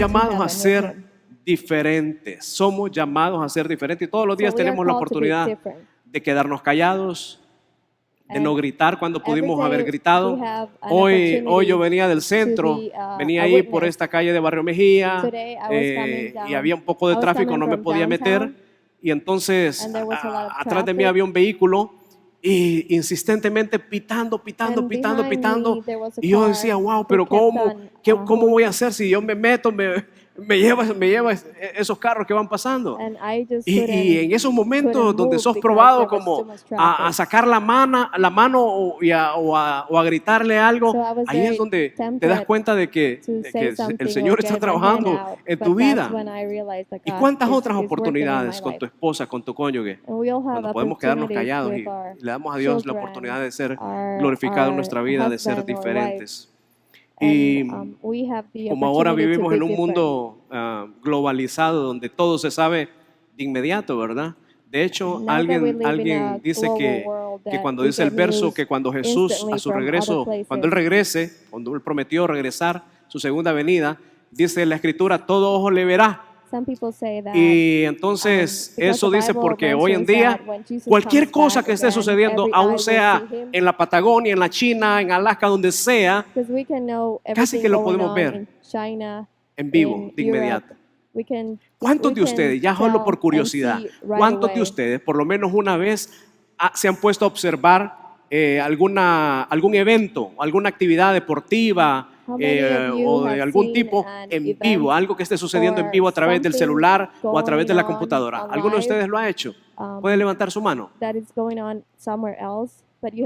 llamados a heaven with ser him. diferentes. Somos llamados a ser diferentes. Y todos los días So we are tenemos la called to be oportunidad different. de quedarnos callados, de no And gritar cuando every pudimos day haber gritado. we have an Hoy opportunity yo venía del to centro, be, venía a ahí por witness. esta calle de Barrio Mejía, Today I was coming y down. había un poco de I was tráfico, coming no me from podía meter. downtown, Y entonces and there was a lot of atrás de mí traffic. había un vehículo y insistentemente pitando. And behind me, there was a Y yo car decía, wow, who pero kept ¿cómo, on, cómo voy a honking. hacer si yo me meto, me lleva esos carros que van pasando? And I just Y en esos momentos donde sos probado como a sacar la mano o a gritarle algo, So I was ahí es very donde te das tempted cuenta de que to say el something Señor or está get my hand trabajando out, en but tu that's vida. when I realized that ¿Y God cuántas is otras working in my oportunidades con life. tu esposa, con tu cónyuge? And we all have Cuando podemos quedarnos opportunities callados with y our le damos a Dios la children, oportunidad de ser our- glorificado en our nuestra vida, de ser husband or diferentes. And Y we have the como ahora opportunity to vivimos be en un different. mundo globalizado donde todo se sabe de inmediato, ¿verdad? De hecho, Now that we live in a alguien dice global que world that cuando we dice el get verso news que cuando Jesús instantly a su from regreso, other places. cuando Él regrese, cuando Él prometió regresar, su segunda venida, dice la Escritura, todo ojo le verá. Some people say that, Y entonces because eso the dice Bible porque hoy en mentions día that when Jesus cualquier comes cosa back que esté again, sucediendo, every eye aún will sea see him. en la Patagonia, en la China, en Alaska, donde sea, Because we can know casi everything que lo going podemos on ver in China, en vivo, in de Europe. inmediato. ¿Cuántos ¿Cuántos de ustedes, ya solo por curiosidad, cuántos de ustedes por lo menos una vez se han puesto a observar algún evento, alguna actividad deportiva o de algún tipo en vivo, algo que esté sucediendo en vivo a través del celular o a través de la computadora? ¿Alguno de ustedes lo ha hecho? ¿Puede levantar su mano?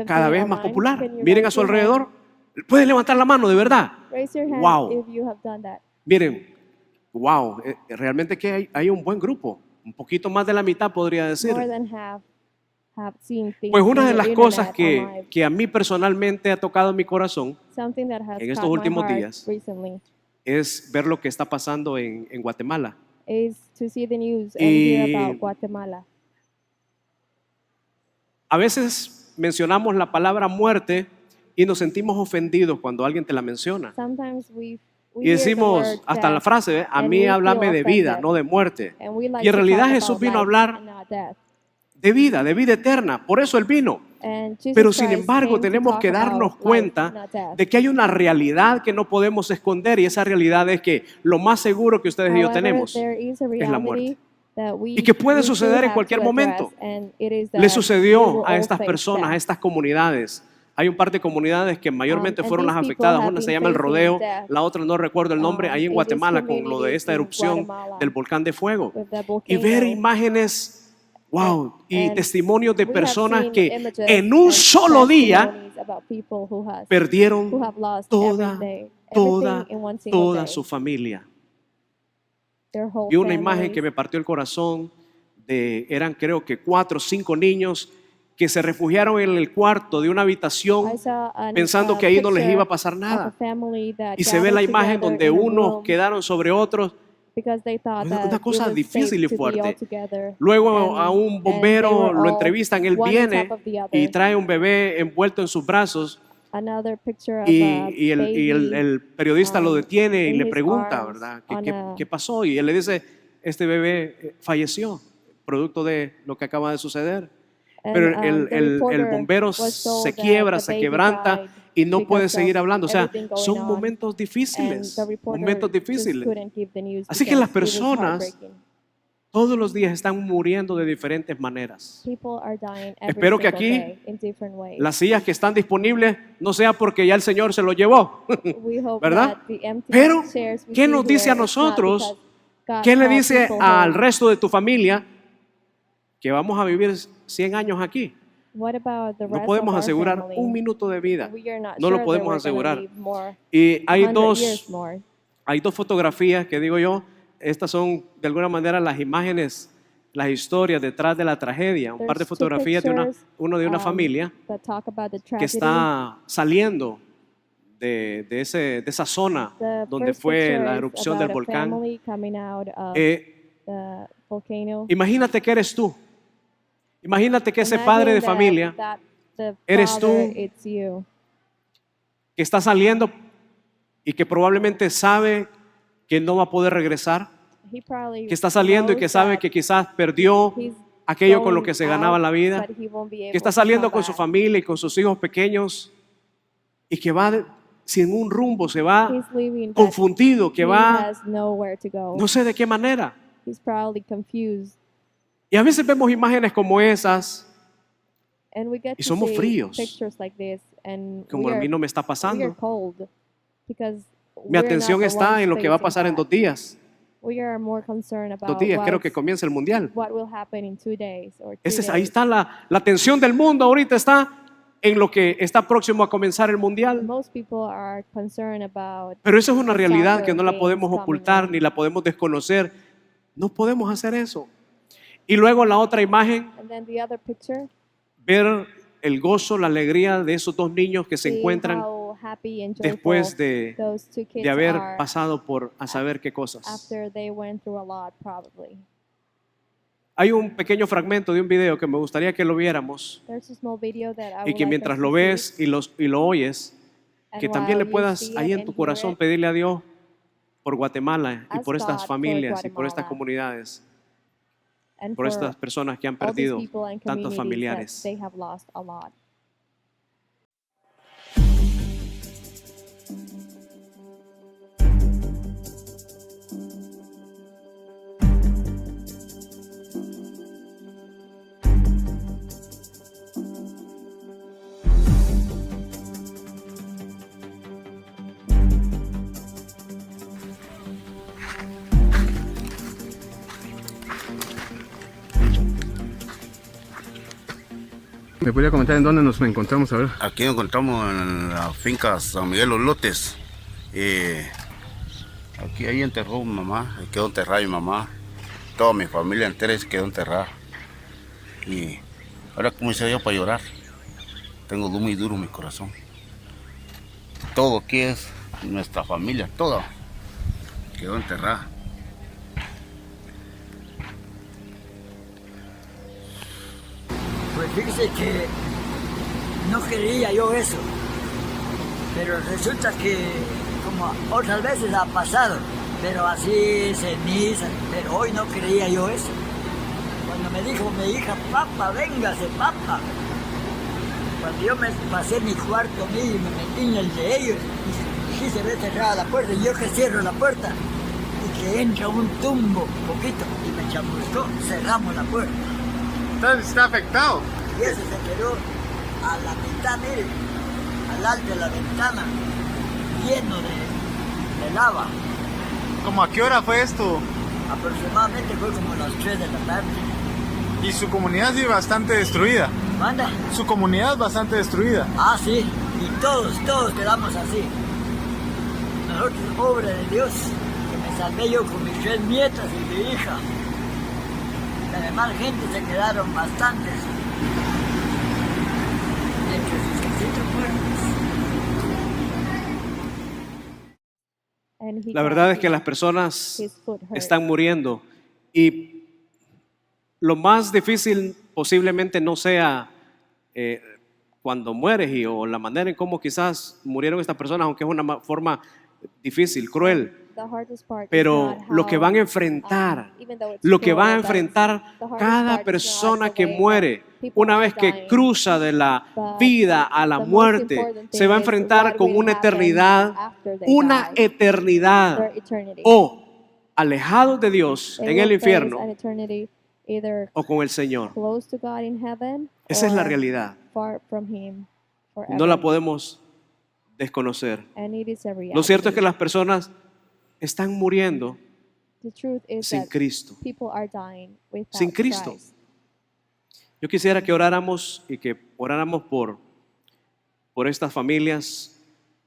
Cada vez más popular. Miren a su alrededor. ¿Puede levantar la mano de verdad? Wow. Miren, wow, realmente que hay un buen grupo, un poquito más de la mitad podría decir. Pues una de las cosas que a mí personalmente ha tocado mi corazón en estos últimos días es ver lo que está pasando en Guatemala. Y a veces mencionamos la palabra muerte y nos sentimos ofendidos cuando alguien te la menciona. Y decimos, hasta la frase, a mí háblame de vida, no de muerte. Y en realidad Jesús vino a hablar de vida eterna. Por eso Él vino. Pero sin embargo tenemos que darnos cuenta de que hay una realidad que no podemos esconder, y esa realidad es que lo más seguro que ustedes y yo tenemos es la muerte. Y que puede suceder en cualquier momento. Le sucedió a estas personas, a estas comunidades. Hay un par de comunidades que mayormente fueron las afectadas. Una se llama El Rodeo, la otra no recuerdo el nombre, ahí en Guatemala, con lo de esta erupción del volcán de fuego. Y ver imágenes, wow, y testimonios de personas que en un solo día perdieron toda su familia. Vi una imagen que me partió el corazón, eran creo que 4 o 5 niños que se refugiaron en el cuarto de una habitación pensando que ahí no les iba a pasar nada. Y se ve la imagen donde unos quedaron sobre otros. Una cosa difícil y fuerte. Luego a un bombero lo entrevistan, él viene y trae un bebé envuelto en sus brazos. Y el periodista lo detiene y le pregunta, ¿verdad? ¿Qué pasó? Y él le dice, este bebé falleció, producto de lo que acaba de suceder. Pero el bombero se quiebra, se quebranta y no puede seguir hablando. O sea, son momentos difíciles, Así que las personas todos los días están muriendo de diferentes maneras. Espero que aquí las sillas que están disponibles no sea porque ya el Señor se lo llevó, ¿verdad? Pero, ¿qué nos dice a nosotros? ¿Qué le dice al resto de tu familia? Que vamos a vivir 100 años aquí. No podemos asegurar un minuto de vida. No lo podemos asegurar. Y hay dos fotografías que digo yo, estas son de alguna manera las imágenes, las historias detrás de la tragedia. Un par de fotografías de una familia que está saliendo de esa zona donde fue la erupción del volcán. Imagínate que eres tú. Imagínate que ese padre de familia eres tú, que está saliendo y que probablemente sabe que no va a poder regresar, he probably que está saliendo y que knows sabe that que quizás perdió he's aquello con lo going que se ganaba out, la vida, but he won't be que able está to saliendo come con su back. familia y con sus hijos pequeños y que va sin un rumbo, se va He's leaving, but confundido, que he va has nowhere to go. no sé de qué manera. He's probably confused. Y a veces vemos imágenes como esas And we get y to somos see fríos, pictures like this, and como a mí no me está we are pasando. cold because Mi we're atención not the está ones en lo que va a facing pasar en that. 2 días. We are more concerned 2 about días, creo que comienza el mundial. what will happen in 2 days or 3 Ahí days. está la atención del mundo ahorita está en lo que está próximo a comenzar el mundial. Most people are concerned about Pero eso es una the realidad soccer que no la games podemos coming ocultar on. ni la podemos desconocer. No podemos hacer eso. Y luego la otra imagen, And then the other picture, ver el gozo, la alegría de esos 2 niños que se see encuentran how happy and después joyful those two kids de haber are pasado por a saber qué cosas. after they went through a lot, probably. Hay un pequeño fragmento de un video que me gustaría que lo viéramos There's a small video that I y would que like mientras us lo to ves see, y lo oyes, and que también le while you puedas see ahí it en and tu hear corazón it, pedirle a Dios por Guatemala y ask por estas God for familias y por estas Guatemala comunidades, and por for estas personas que han all these perdido people and tantos communities that familiares. they have lost a lot. ¿Me podría comentar en dónde nos encontramos? A ver. Aquí nos encontramos en la finca San Miguel Los Lotes. Aquí ahí enterró mi mamá, ahí quedó enterrada mi mamá. Toda mi familia entera se quedó enterrada. Y ahora comencé yo para llorar. Tengo muy duro mi corazón. Todo aquí es nuestra familia, toda quedó enterrada. Pues fíjese que no quería yo eso, pero resulta que como otras veces ha pasado, pero así ceniza, pero hoy no creía yo eso. Cuando me dijo mi hija, papá, véngase, papá. Cuando yo me pasé mi cuarto a mí y me metí en el de ellos, y quise ver cerrada la puerta, y yo que cierro la puerta, y que entra un tumbo poquito, y me chamuscó, cerramos la puerta. Entonces está afectado. Y ese se quedó a la mitad, mire, al alto de la ventana, lleno de lava. ¿Cómo a qué hora fue esto? Aproximadamente fue como las 3 de la tarde. Y su comunidad sí bastante destruida. ¿Manda? Su comunidad bastante destruida. Ah, sí, y todos quedamos así. Nosotros, obra de Dios, que me salvé yo con mis 3 nietas y mi hija. La demás gente se quedaron bastantes. Entre sus casitas muertos. And he La got verdad es que his- las personas his foot hurt. están muriendo y lo más difícil posiblemente no sea cuando mueres o la manera en cómo quizás murieron estas personas, aunque es una forma difícil, cruel, The hardest part is pero not lo que how, van a enfrentar, even though it's lo que va a cruel, but enfrentar the hardest cada part is persona not the que way muere, that people una are vez que dying. cruza de la But vida a la the most muerte, important se va a thing is enfrentar what con will una happen eternidad, after they una die, eternidad, their eternity. o alejados de Dios They en will el face infierno an eternity either o con el Señor. close to God in heaven Esa es la or realidad. far from Him forever. No la podemos desconocer. And it is a reality. Lo cierto es que las personas están muriendo The truth is sin that Cristo. people are dying without Sin Cristo. Christ. Yo quisiera que oráramos y que oráramos por estas familias.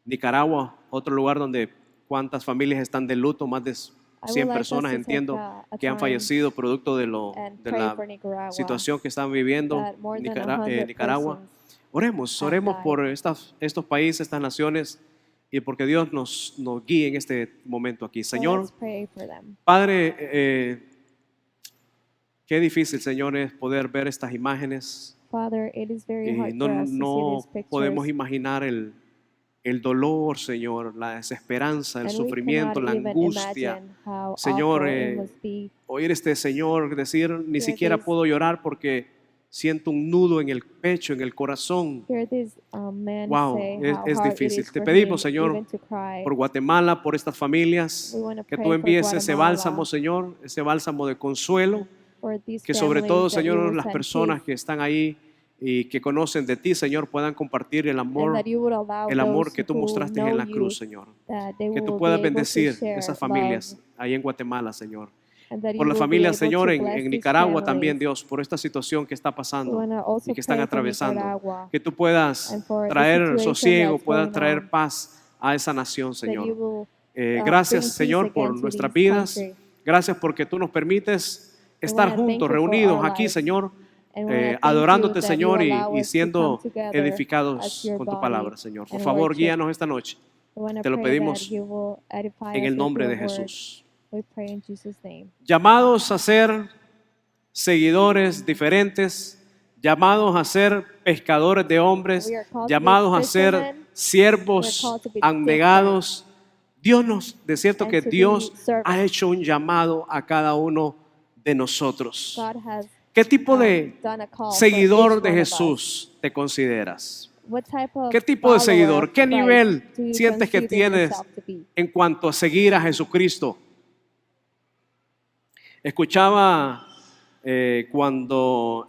Nicaragua, otro lugar donde cuántas familias están de luto, más de 100 like us personas to entiendo take a que han time fallecido producto de and de pray la for Nicaragua, situación que están viviendo that more than 100 Nicaragua. persons Oremos have por died. estos países, estas naciones y porque Dios nos guíe en este momento aquí. So Señor, let's pray for them. Padre, qué difícil, Señor, es poder ver estas imágenes Father, it is very y hard no, for us to see no these pictures. podemos imaginar el dolor, Señor, la desesperanza, el And we sufrimiento, la cannot even angustia. imagine how Señor, awful it must be. Oír este Señor decir, ni Hear siquiera this. puedo llorar porque siento un nudo en el pecho, en el corazón. Hear this man Wow, say es how hard it difícil. is Te for pedimos, him Señor, even to cry. por Guatemala, por estas familias, We wanna que pray tú for envíes ese Guatemala, bálsamo, Señor, ese bálsamo de consuelo, for these que sobre families todo, that you Señor, will las send personas peace, que están ahí y que conocen de ti, Señor, puedan compartir el and amor that you would allow el amor those que tú who mostraste know en la you, cruz, Señor. that they Que tú will puedas be able to bendecir share esas love, familias ahí en Guatemala, Señor. and that Por you las will be familias, able Señor, to en bless these Nicaragua también, families. Dios, por esta situación que está We pasando wanna also y que están pray for atravesando. Nicaragua, Que tú puedas and for the traer situation sosiego, that's puedas going traer on, paz a esa nación, that you Señor. will Gracias, bring peace Señor, por again to nuestras this vidas. country. Gracias porque tú nos permites We estar wanna thank juntos, you for reunidos our aquí, lives. Señor, And we wanna thank adorándote, you that you Señor, allow y us to siendo come together as edificados your con tu body palabra, Señor. Por and favor, worship. guíanos esta noche. We wanna Te lo pray that pedimos you will edify en us el with nombre your de word. Jesús. We pray in Jesus' name. Llamados a ser seguidores diferentes, llamados a ser pescadores de hombres, We are called to be llamados a ser fishermen. We are siervos called to be abnegados. Dios nos, de cierto and que to be Dios servants. ha hecho un llamado a cada uno de nosotros. God has ¿Qué tipo de done a call for seguidor each de one of us. Jesús te consideras? What type of ¿Qué tipo de follower seguidor? of ¿Qué Christ nivel do you sientes que consider tienes yourself to be? en cuanto a seguir a Jesucristo? Escuchaba cuando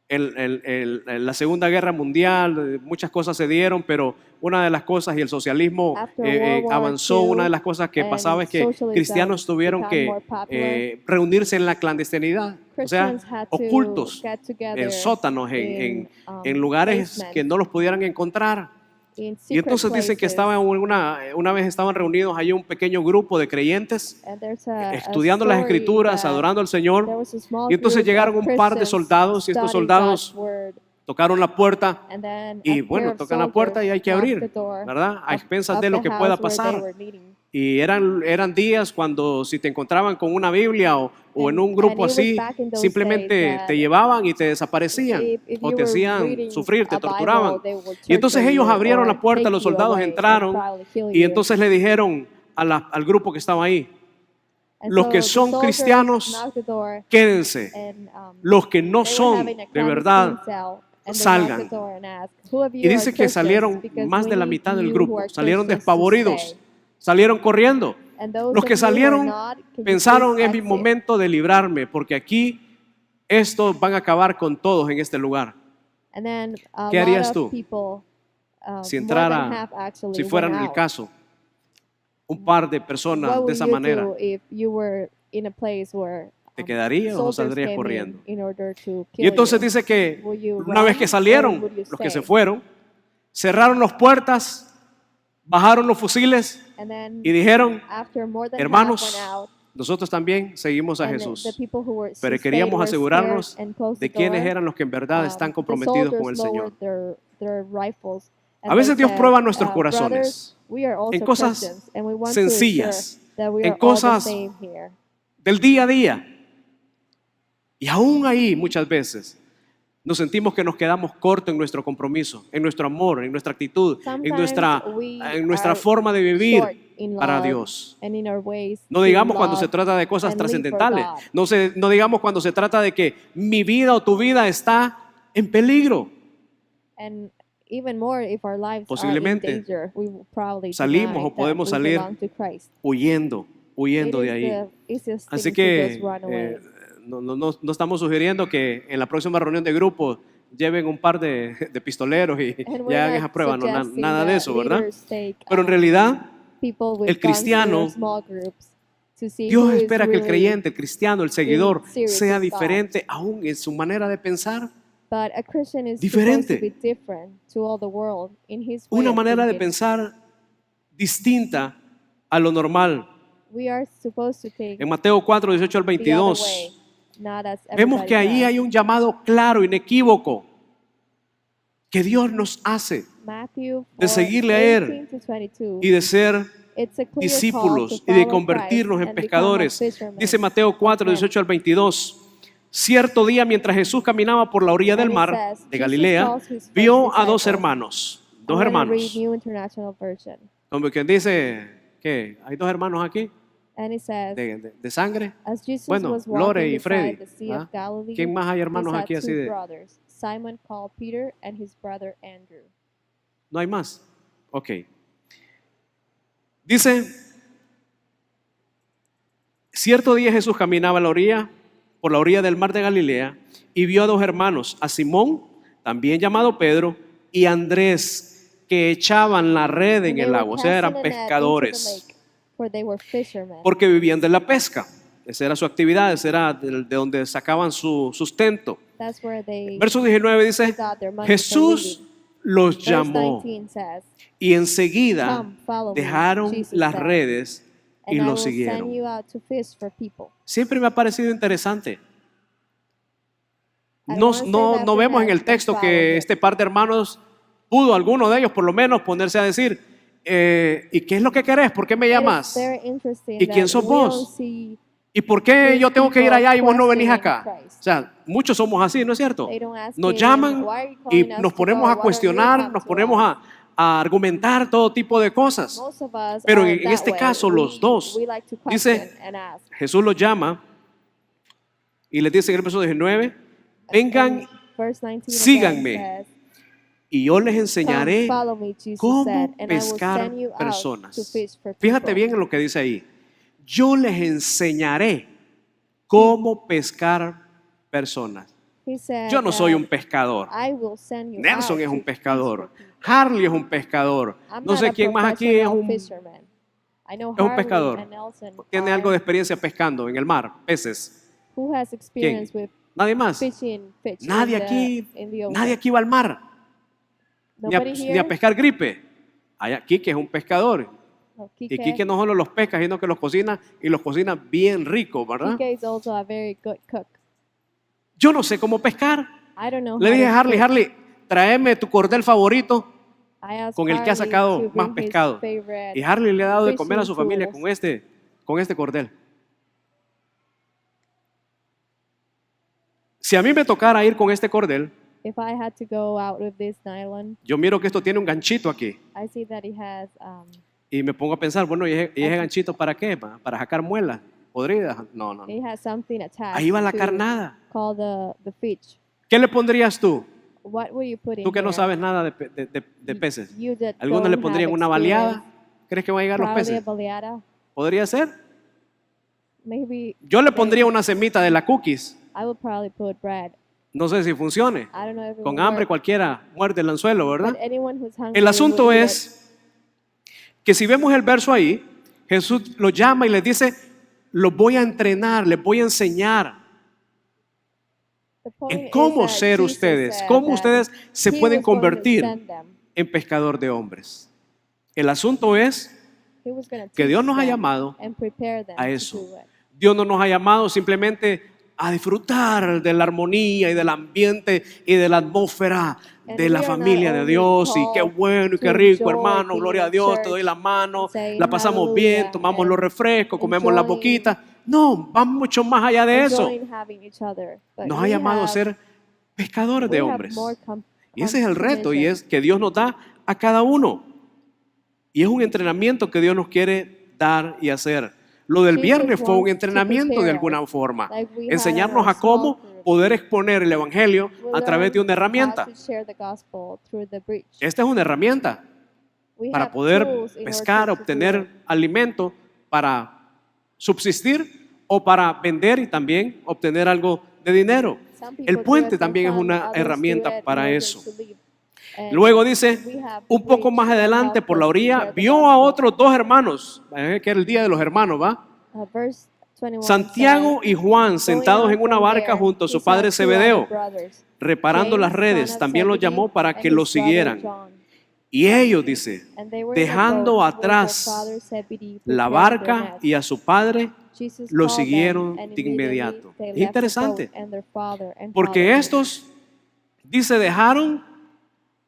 en la Segunda Guerra Mundial muchas cosas se dieron, pero una de las cosas, y el socialismo After World War avanzó, II, una de las cosas que and pasaba es que socialism cristianos tuvieron became que more popular, reunirse en la clandestinidad, o sea, Christians had to ocultos, get together en sótanos, in, en lugares basements, que no los pudieran encontrar. in Y entonces secret dicen que places. estaban una vez estaban reunidos ahí un pequeño grupo de creyentes And there's a estudiando las story escrituras, that adorando al Señor. there was a small Y entonces group llegaron of un par de Christians soldados y estos studying soldados God's word, tocaron la puerta and then y a bueno, pair of tocan la puerta y hay que soldiers abrir, knocked the door ¿verdad? A of- expensas of de lo the que house pueda where they pasar. were meeting. Y eran días cuando si te encontraban con una Biblia o en un And grupo it was así, back in those simplemente days that te llevaban y te desaparecían if o you te were hacían reading sufrir, te a Bible, torturaban. they would Y entonces torture ellos you abrieron or la puerta, take los you soldados away and entraron probably kill y you. entonces le dijeron al grupo que estaba ahí, And los so que the son soldiers cristianos, knocked the door, quédense. and, Los que no they were son having a de verdad, clandestine cell, and they salgan. knocked the door and asked, "Who of you Y dice are que Christians? salieron Because más we de la need mitad del you grupo, who are salieron Christians to despavoridos, stay." salieron corriendo. And those Los of que you who are salieron not, can you pensaron, please es mi exit? momento de librarme, porque aquí estos van a acabar con todos en este lugar. And then a ¿Qué lot harías of tú people, si more than entrara, half actually si fuera went en el out. caso, un par de personas What de would esa you manera? do if you were in a place where ¿Te quedarías o soldiers saldrías came corriendo? in order to Y kill entonces you? dice que Will you una vez run que or salieron, would you los que se stay? fueron, cerraron las puertas, bajaron los fusiles And then y dijeron, after more than half hermanos, went out, nosotros también seguimos a and Jesús, the people who were pero stayed queríamos were asegurarnos scared and closed de the quiénes door. eran los que en verdad están The comprometidos con el soldiers Señor. lowered their rifles, and A veces they Dios said, prueba nuestros brothers, corazones we are also en cosas Christians, and we want sencillas, to ensure that we en are all the cosas same here. del día a día. Y aún ahí muchas veces nos sentimos que nos quedamos cortos en nuestro compromiso, en nuestro amor, en nuestra actitud, en Sometimes nuestra are forma de vivir short in para love Dios. and in our ways No to digamos cuando love se trata de cosas and live for trascendentales. God. No digamos cuando se trata de que mi vida o tu vida está en peligro. And even more if our lives Posiblemente are in danger, we will probably salimos deny o podemos that we salir belong to Christ. huyendo It de is ahí. the easiest Así thing to que just run away. no estamos sugiriendo que en la próxima reunión de grupo lleven un par de pistoleros y And we're hagan not esa prueba, no, suggesting nada de that eso, ¿verdad? leaders take, Pero en realidad people with el guns to cristiano, their small groups to see Dios who is espera que el really- creyente, el cristiano, el seguidor serious sea with God. diferente aún en su manera de pensar. But a Christian is Diferente. supposed to be different to all the world in his way Una of manera de thinking. pensar distinta a lo normal. We are supposed to take En Mateo 4, 18 al the other 22, way, not as vemos que everybody ahí does. hay un llamado claro, inequívoco, que Dios nos hace Matthew de 4, seguirle a Él 18 to 22. y de ser It's a clear discípulos call to y de follow convertirnos Christ en and become a pescadores. fisherman Dice Mateo of 4, men. 18 al 22. Cierto día, mientras Jesús caminaba por la orilla del And it mar says, de Jesus Galilea, calls his first vio a dos disciples. hermanos, Dos I'm gonna hermanos. read New International Version. Como quien dice que hay dos hermanos aquí And it says, de sangre. as Jesus Bueno, was Lore walking y Freddy, beside the Sea ¿ah? of Galilee, ¿Quién más hay he hermanos saw aquí así two de? brothers, Simon called Peter and his brother Andrew. ¿No hay más? Ok. Dice, cierto día Jesús caminaba a la orilla, por la orilla del mar de Galilea, y vio a dos hermanos, a Simón, también llamado Pedro, y a Andrés, que echaban la red en And they el were agua, o sea, eran casting a net into the pescadores, lake, for they were fishermen. porque vivían de la pesca. Esa era su actividad, esa era de donde sacaban su sustento. That's where they Verso 19 dice, got their money for Jesús living. los Verse llamó 19 says, y enseguida "Come, follow me," dejaron Jesus las said, redes y "and I lo will send siguieron. you out to fish for people." Siempre me ha parecido interesante. I No, wanna say no, that no for vemos en now, el but texto follow que it. este par de hermanos pudo, alguno de ellos por lo menos, ponerse a decir, ¿y qué es lo que querés? ¿Por qué me It is llamas? very interesting ¿Y quién that sos we don't vos? see ¿Y por qué yo tengo que ir allá y vos no venís questioning acá? Christ. O sea, muchos somos así, ¿no es cierto? They don't ask Nos him, llaman "Why are you y calling us nos to ponemos go? a Why don't you cuestionar, come nos to ponemos us?" a argumentar todo tipo de cosas. Most of us Pero are en that este way. caso, los dos, We like to dice, question and ask. Jesús los llama y les dice en el verso 19, vengan And verse 19 síganme. again says, y yo les "Come, enseñaré follow me," Jesus cómo said, "and I will pescar send you out personas. to fish for Fíjate people." bien en lo que dice ahí. Yo les enseñaré cómo pescar personas. He said Yo no soy that un pescador. I will send you Nelson out es to un fish pescador. for people. Harley es un pescador. I'm No not sé a quién más aquí es professional un, fisherman. I know es un Harley pescador. and Nelson Tiene are. algo de experiencia pescando en el mar, peces. Who has ¿Quién? experience with Nadie más. fishing fish Nadie in aquí, in the ocean? nadie aquí va al mar. Ni a, Nobody ni a here? pescar gripe. Hay aquí que es un pescador. No, Y Kike. Quique no solo los pesca, sino que los cocina y los cocina bien rico, ¿verdad? Kike is also a very good cook. Yo no sé cómo pescar. I don't know Le how dije to a Harley, fish. Harley, tráeme tu cordel favorito I asked con el que ha Harley sacado to más bring his pescado. favorite Y Harley le ha dado de comer a su fishing familia tools. con este cordel. Si a mí me tocara ir con este cordel, If I had to go out with this nylon, yo miro que esto tiene un ganchito aquí. I see that it has Y me pongo a pensar, bueno, ¿y ese ganchito para qué? ¿Para sacar muelas podridas? No, no. it has something attached. Ahí va la to carnada. called the fish. ¿Qué le pondrías tú? What would you put in Tú que no there? sabes nada de peces. You that Algunos le don't pondrían have una baleada. experience, ¿Crees que van a llegar los probably a peces? baleada. ¿Podría ser? Maybe Yo le they- pondría una semita de la cookies. I would probably put bread. No sé si funcione. I don't know if it Con would hambre work, cualquiera muerde el anzuelo, ¿verdad? but anyone who's hungry El asunto would eat es que si vemos el verso ahí, Jesús lo llama y les dice, los voy a entrenar, les voy a enseñar it. The point en is cómo that ser Jesus ustedes, said cómo that ustedes se he pueden was going to convertir send them. en pescador de hombres. El asunto es He was gonna que teach Dios nos ha them llamado and prepare them a to eso. do it. Dios no nos ha llamado simplemente a disfrutar de la armonía y del ambiente y de la atmósfera And de la we are familia not de only Dios y qué called bueno y qué to rico, enjoy hermano, being gloria a in Dios, te church doy la mano, and saying la pasamos bien, hallelujah tomamos los and refrescos, comemos la enjoying- boquita. No, va mucho más allá de eso. Enjoying having each other. But Nos ha we llamado a have- ser pescadores we de have hombres. more Y ese es el reto y commission. es que Dios nos da a cada uno. Y es un entrenamiento que Dios nos quiere dar y hacer. Lo del Jesus viernes fue un wants to entrenamiento de prepare alguna us. forma. Like we Enseñarnos had a cómo small group. poder exponer el evangelio We a través de learn una herramienta. how to share the gospel through the breach. Esta es una herramienta We para have poder tools in order pescar, to do obtener it. alimento para subsistir o para vender y también obtener algo de dinero. Some people El do puente it for también es fun, una others do herramienta it in para order eso. to live. And Luego dice, we have un poco breach más that adelante help por la us to orilla, share the vio a gospel. otros dos hermanos, que era el día de los hermanos, ¿va? Verse 21 Santiago says, y Juan "Going sentados on en una from barca there, junto a he su saw padre two Zebedeo, other brothers, reparando las James, redes. son of También los Zebedee, llamó para and que his lo brother siguieran. John. Y ellos, dice, And they were in a dejando boat with their atrás father Zebedee, la preparing their barca nets. y a su padre, Jesus lo called them, siguieron and de immediately inmediato. they Es left the interesante, boat and their father and porque followed him. estos, dice, dejaron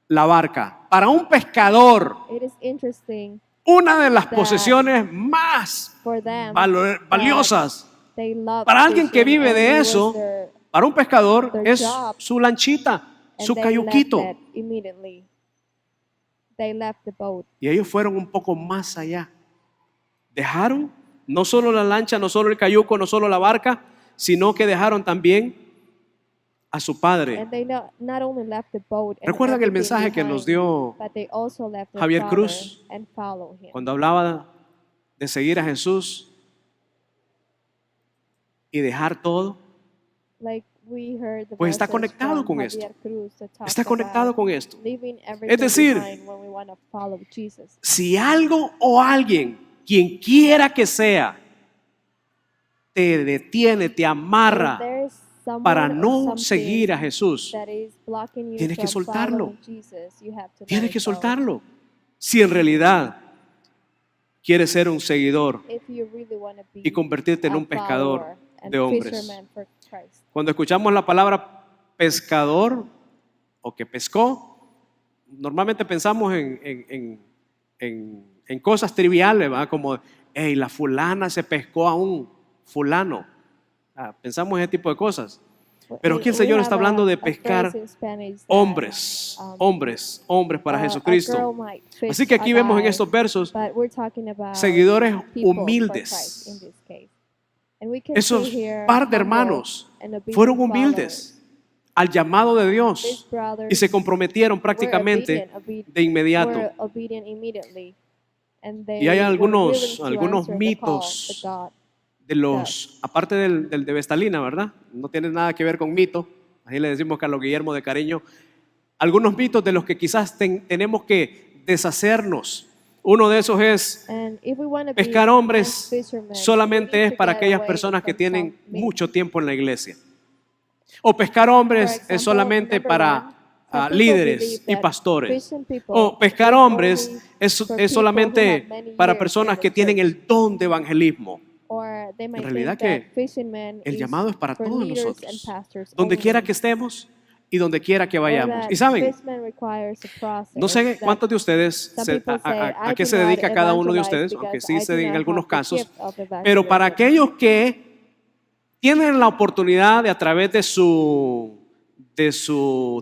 la barca. Para un pescador, It is interesting una de las that posesiones más for them valiosas they love para alguien que fishing, vive and de it was eso, their- para un pescador their es job, su lanchita, and su they cayuquito. left it immediately. they left the boat. Y ellos fueron un poco más allá. Dejaron no solo la lancha, no solo el cayuco, no solo la barca, sino que dejaron también a su padre. And they not only left the boat and ¿Recuerdan el everything mensaje que behind, nos dio but they also left their Javier father Cruz and followed him. cuando hablaba de seguir a Jesús y dejar todo? Like we heard the Pues está verses conectado from con Javier esto. Cruz that talks Está conectado about con esto. leaving Es everything decir, behind when we want to follow Jesus. si algo o alguien, quien quiera que sea, te detiene, te If amarra there's someone para or no something seguir a Jesús, that is blocking you tienes que from soltarlo. following Jesus, you have to let tienes it que go. soltarlo. Si en realidad quieres ser un seguidor If you really want to be y convertirte en a un pescador follower and de hombres. fisherman for Christ. Cuando escuchamos la palabra pescador o que pescó, normalmente pensamos en cosas triviales, ¿verdad? Como, hey, la fulana se pescó a un fulano. Pensamos en ese tipo de cosas. Pero aquí el We Señor have está hablando de a pescar phrase in Spanish that, hombres para a Jesucristo. girl might fish Así que aquí a vemos en guy, estos versos but we're talking about seguidores people for humildes. Christ in this case. And we can Esos see here par de humble hermanos and obedient fueron followers. humildes al llamado de These Dios brothers y se comprometieron were prácticamente obedient de inmediato. were obedient immediately, and they Y hay were algunos willing to algunos answer the mitos call to God. de los, aparte del de Vestalina, ¿verdad? No tiene nada que ver con mito. Ahí le decimos Carlos Guillermo de cariño. Algunos mitos de los que quizás tenemos que deshacernos. Uno de esos es: And if we wanna be pescar hombres fishermen, we solamente need es to para get aquellas away personas que from tienen some myths. mucho tiempo en la iglesia. O pescar hombres For example, es solamente number para one, some people líderes believe y that pastores. Christian people O pescar is hombres only es for people who solamente have many para years personas in the que tienen church. el don de evangelismo. Or they might realidad think that que fishermen el is llamado es para for todos leaders nosotros, and pastors donde only. quiera que estemos y donde quiera que Or vayamos. that Y saben, fisherman requires a process no sé that cuántos de ustedes, some people say, a "I qué do se not dedica cada uno de evangelize ustedes, aunque because sí I se do dedica en not algunos have the casos, gift of pero para evangelism." aquellos que tienen la oportunidad de a través de su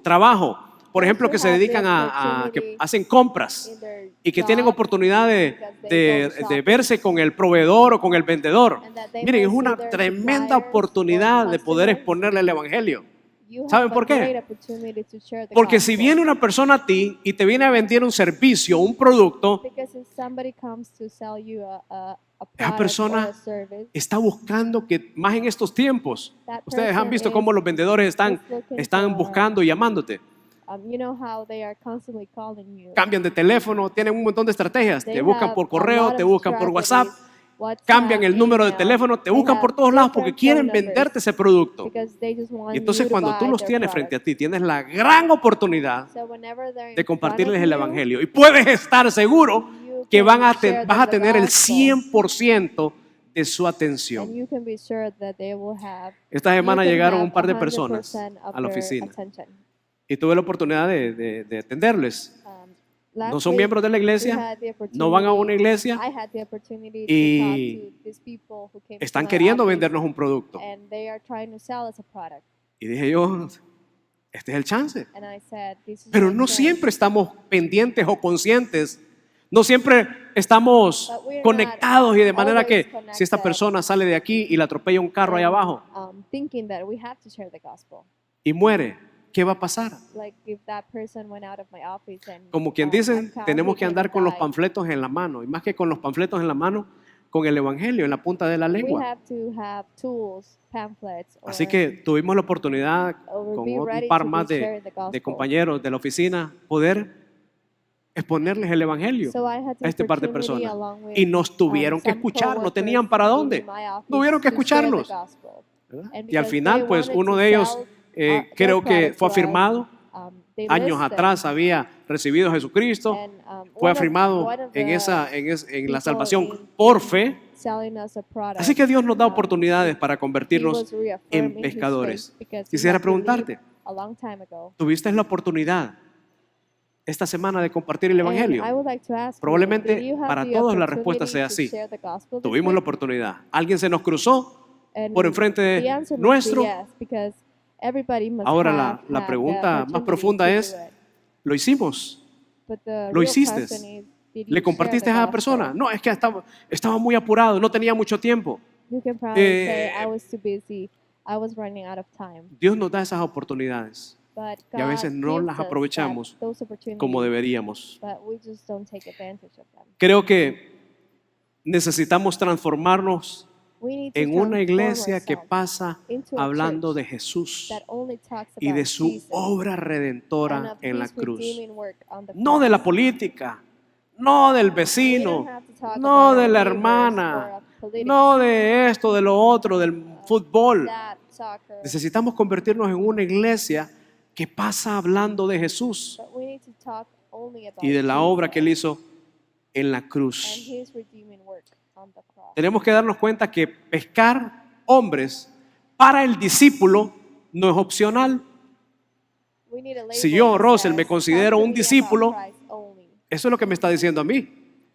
trabajo, por ejemplo, que se dedican a que hacen compras In their y que tienen job, oportunidad because they go de shopping, verse con el proveedor o con el vendedor. and that they Miren, may es see una their tremenda suppliers oportunidad or de poder customers. exponerle el evangelio. You have ¿Saben a por qué? great opportunity to share the Porque si gospel. viene una persona a ti y te viene a vender un servicio, un producto, Because if somebody comes to sell you a esa product persona or a service, está buscando que, más en estos tiempos, that ustedes han person visto is- cómo los vendedores están is looking for- buscando y llamándote. you know how they are constantly calling you. Cambian de teléfono, tienen un montón de estrategias. They Te buscan have por a correo, lot te of buscan por WhatsApp, strategies, WhatsApp, cambian el número de email. teléfono, te They buscan por have todos lados porque different quieren phone numbers venderte ese producto. because they just want Y entonces you to cuando tú buy los their tienes product. frente a ti, tienes la gran oportunidad So whenever they're in de compartirles front el of you, evangelio. Y puedes estar seguro you que can vas share a the tener el gospel, 100% de su and atención. you can be sure that they will have, Esta semana you can llegaron have un par de 100% personas of a la their oficina attention. y tuve la oportunidad de atenderles. Last No son week, miembros de la we iglesia, had the no van a una opportunity- iglesia I had the opportunity y to talk to these people who came to están my queriendo office, vendernos un producto. and they are trying to sell us a product. Y dije yo, este es el chance. And I said, "This is Pero my no chance." siempre estamos pendientes o conscientes. No siempre estamos But we're conectados y de not manera que always si esta connected. persona sale de aquí y la atropella un carro ahí And, abajo thinking that we have to share the gospel. y muere, ¿qué va a pasar? Like if that person went out of my office and Como quien a dice, car tenemos hit que him andar and con los died. panfletos en la mano. Y más que con los panfletos en la mano, con el evangelio en la punta de la We lengua. have to have tools, pamphlets, or, Así que tuvimos la oportunidad or con be un ready par to más be sharing the de gospel. compañeros de la oficina poder exponerles el evangelio So I had the a este par de opportunity personas. along with, Y nos tuvieron que some escuchar, no coworkers tenían para in dónde. my office Tuvieron que to share the escucharnos. gospel. ¿verdad? And Y al because final, they pues wanted uno to de ellos sell, creo their que product fue to us, afirmado. they Años listened. atrás había recibido a Jesucristo. And, Fue one of afirmado one of en the la people salvación in- por fe. selling us a product, Así que Dios nos da um, oportunidades para he convertirnos was reaffirming en his pescadores. faith because he Quisiera had believed preguntarte, a long time ago. ¿tuviste la oportunidad esta semana de compartir el And I Evangelio? would like to ask you, Probablemente did you have para the todos la respuesta sea opportunity sí. to share the gospel this Tuvimos la week? oportunidad. Alguien se nos cruzó And por enfrente the answer must be nuestro. yes, because everybody must Ahora have la had pregunta the más opportunity profunda to es, do it. ¿lo hicimos? But the ¿Lo real hiciste? question is, did ¿Le you compartiste share a the esa persona? gospel? No, es que estaba muy apurado, no tenía mucho tiempo. You can probably say, Eh, I was too busy. I was running out of time. Dios nos da esas oportunidades But y a God veces no gives las us aprovechamos those opportunities, como deberíamos. but we just don't take advantage of them. Creo que necesitamos transformarnos We need to en una transform iglesia que ourselves pasa into a hablando church de Jesús that only talks y about de su Jesus obra and redentora of en la His cruz. redeeming work on the No de la cross. política, no del We don't vecino, have to talk no about de our la neighbors or hermana, of politics, no de esto, de lo otro, del fútbol. that, soccer, Necesitamos convertirnos en una iglesia que pasa hablando de Jesús but we need to talk only about y de la obra que Él Jesus hizo en la and cruz. His redeeming work on the cross. Tenemos que darnos cuenta que pescar hombres para el discípulo no es opcional. We need a label Si yo, that Russell, says, me considero "Come un to me about discípulo", Christ only. eso es lo que me está diciendo a mí.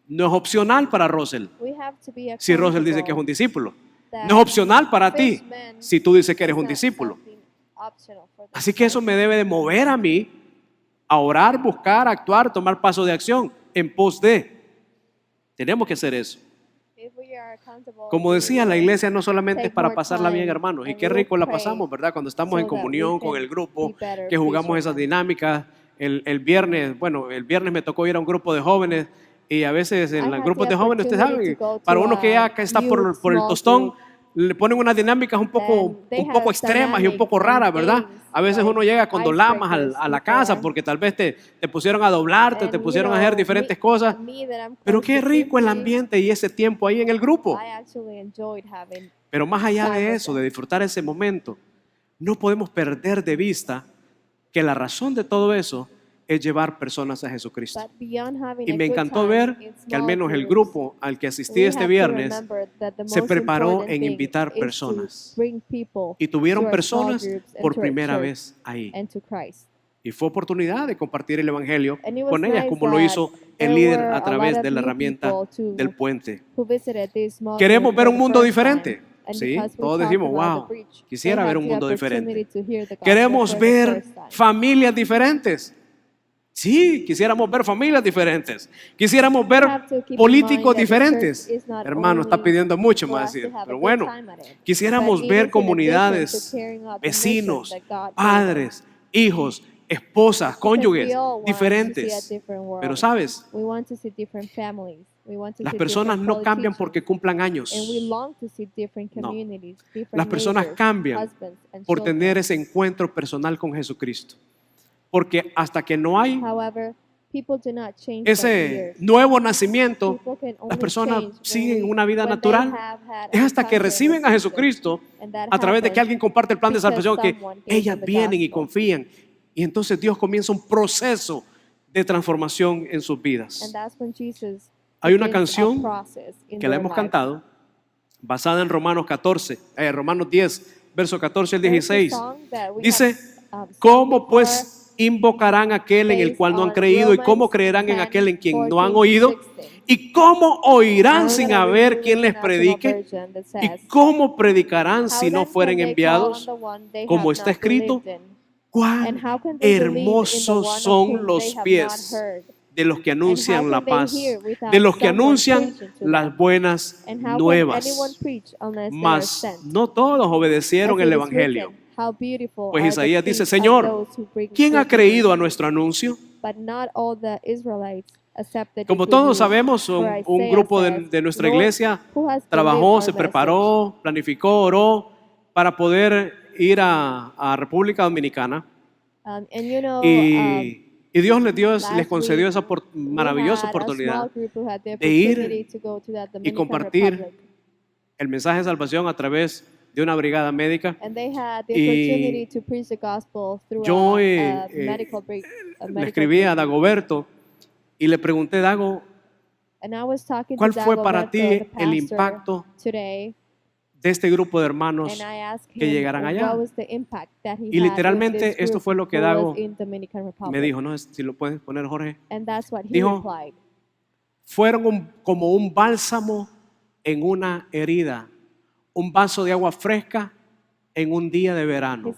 No es opcional para Russell. We have to be Si Russell dice que es accountable un discípulo. that No es opcional para ti fishmen si tú dices que eres is un not discípulo. something optional for them. Así que eso me debe de mover a mí a orar, buscar, actuar, tomar pasos de acción en pos de. Tenemos que hacer eso. If we are accountable, Como we decía, la will iglesia no solamente es take para more pasarla bien, time hermanos. Y and qué we will rico la pray pasamos, ¿verdad? Cuando estamos so en that we comunión con can el grupo, be better que jugamos esas fishermen. dinámicas. El viernes, bueno, el viernes me tocó ir a un grupo de jóvenes y a veces en I los had grupos the de jóvenes, ustedes opportunity saben, to go to para uno que ya a está youth por el small tostón, group. le ponen unas dinámicas And they un poco have extremas y un poco dynamics and raras, ¿verdad? games A veces like uno llega con dolamas icebreakers a la casa before. porque tal vez te pusieron a doblarte, te And, pusieron a hacer diferentes cosas. me that I'm Pero close qué to rico el 50, ambiente y ese tiempo ahí en el grupo. I actually enjoyed having. Pero más allá time de with eso, them. de disfrutar ese momento, no podemos perder de vista que la razón de todo eso es llevar personas a Jesucristo. But beyond having Y a me good encantó time ver in que al small menos el groups, grupo al que asistí we este have to viernes remember that the se most preparó important en thing invitar is to personas. bring people Y to tuvieron our personas small groups and por to our primera church vez ahí. and to Christ. Y fue oportunidad de compartir el Evangelio And it was con ellas, nice como lo that hizo el there líder were a a través lot de of la new herramienta people to- del puente. Who visited this small Queremos group ver for un the mundo first time. diferente. And Sí, because we todos talked decimos, about wow, the preach, quisiera they ver had un the mundo diferente. opportunity to hear the gospel Queremos for the ver first time. familias diferentes. Sí, quisiéramos ver familias diferentes. Quisiéramos ver We have to keep in políticos mind that the diferentes. church is not Hermano, está only pidiendo mucho for más us to decir. have a Pero good bueno, time at it, quisiéramos but it ver is in addition comunidades, to carrying out the vecinos, mission that God gave us. padres, hijos, esposas, Because cónyuges we all want to see a diferentes. different world. Pero sabes, We want to see different families. We want to las see personas different no cambian politicians. porque cumplan años. And we long to see different No. communities, different Las personas neighbors, cambian husbands and por children. tener ese encuentro personal con Jesucristo. Porque hasta que no hay However, people do not change by ese years. nuevo nacimiento, People can only las personas change siguen when una vida when natural. they have had Es hasta que encounter reciben with a Jesus. Jesucristo And that a través de que happens alguien comparte el plan de because salvación, que someone gave ellas them the vienen y gospel. confían. Y entonces Dios comienza un proceso de transformación en sus And vidas. that's when Jesus Hay una begins a canción process in que la their hemos lives. cantado, basada en Romanos 10, verso 14 al There's a 16. song that we Dice, have, sung ¿cómo before, pues invocarán a aquel en el cual no han creído? ¿Y cómo creerán en aquel en quien no han oído? ¿Y cómo oirán sin haber quien les predique? ¿Y cómo predicarán si no fueren enviados? Como está escrito, cuán hermosos son los pies de los que anuncian la paz, de los que anuncian las buenas nuevas. Mas no todos obedecieron el Evangelio. Pues Isaías dice, Señor, ¿quién ha creído a nuestro anuncio? Como todos sabemos, un grupo de nuestra iglesia trabajó, se preparó, planificó, oró para poder ir a República Dominicana. Y Dios les concedió esa maravillosa oportunidad de ir y compartir el mensaje de salvación a través de una brigada médica. Y yo le escribí a Dagoberto y le pregunté, Dago, ¿cuál fue para ti el impacto de este grupo de hermanos que llegarán allá? Y literalmente esto fue lo que Dago me dijo, no sé si lo puedes poner, Jorge. Dijo, fueron como un bálsamo en una herida, un vaso de agua fresca en un día de verano.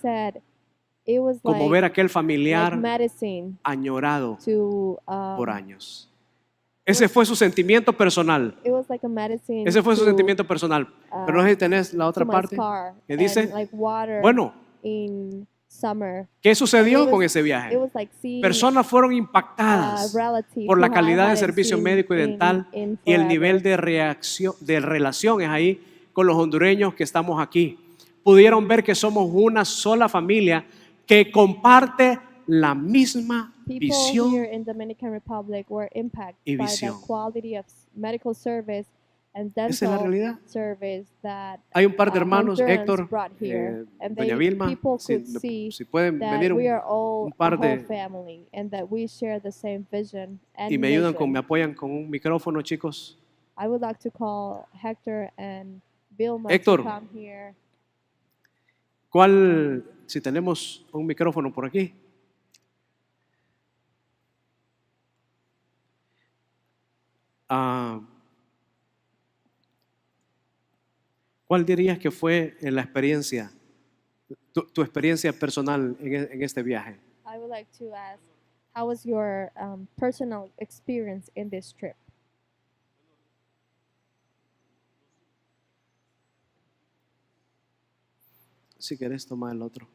It was como ver a like, aquel familiar medicine añorado to por años. Ese fue su sentimiento personal. it was like a medicine Ese fue su to, sentimiento personal. Pero no sé si tenés la to otra my parte scar, que dice, and like water bueno, in summer. ¿qué sucedió And it con was- ese viaje? It was like seeing Personas fueron a impactadas relative por la who I calidad de hadn't servicio seen médico y dental in y el forever. nivel de reacción, de relaciones ahí con los hondureños que estamos aquí. Pudieron ver que somos una sola familia que comparte la misma People visión here in Dominican Republic were impacted y by the visión. quality of medical service and Esa es la dental realidad. service that Hay un par de hermanos, Hondurans Héctor, brought here, and doña Vilma, people si, could see si pueden that venir we are all un par a whole de family and that we share the same vision and y me ayudan con, mission. me apoyan con un micrófono, chicos. I would like to call Hector and Vilma Héctor. to come here. ¿Cuál, si tenemos un micrófono por aquí? ¿Cuál dirías que fue la experiencia, tu experiencia personal en este viaje? I would like to ask, how was your personal experience in this trip? Si querés tomar el otro.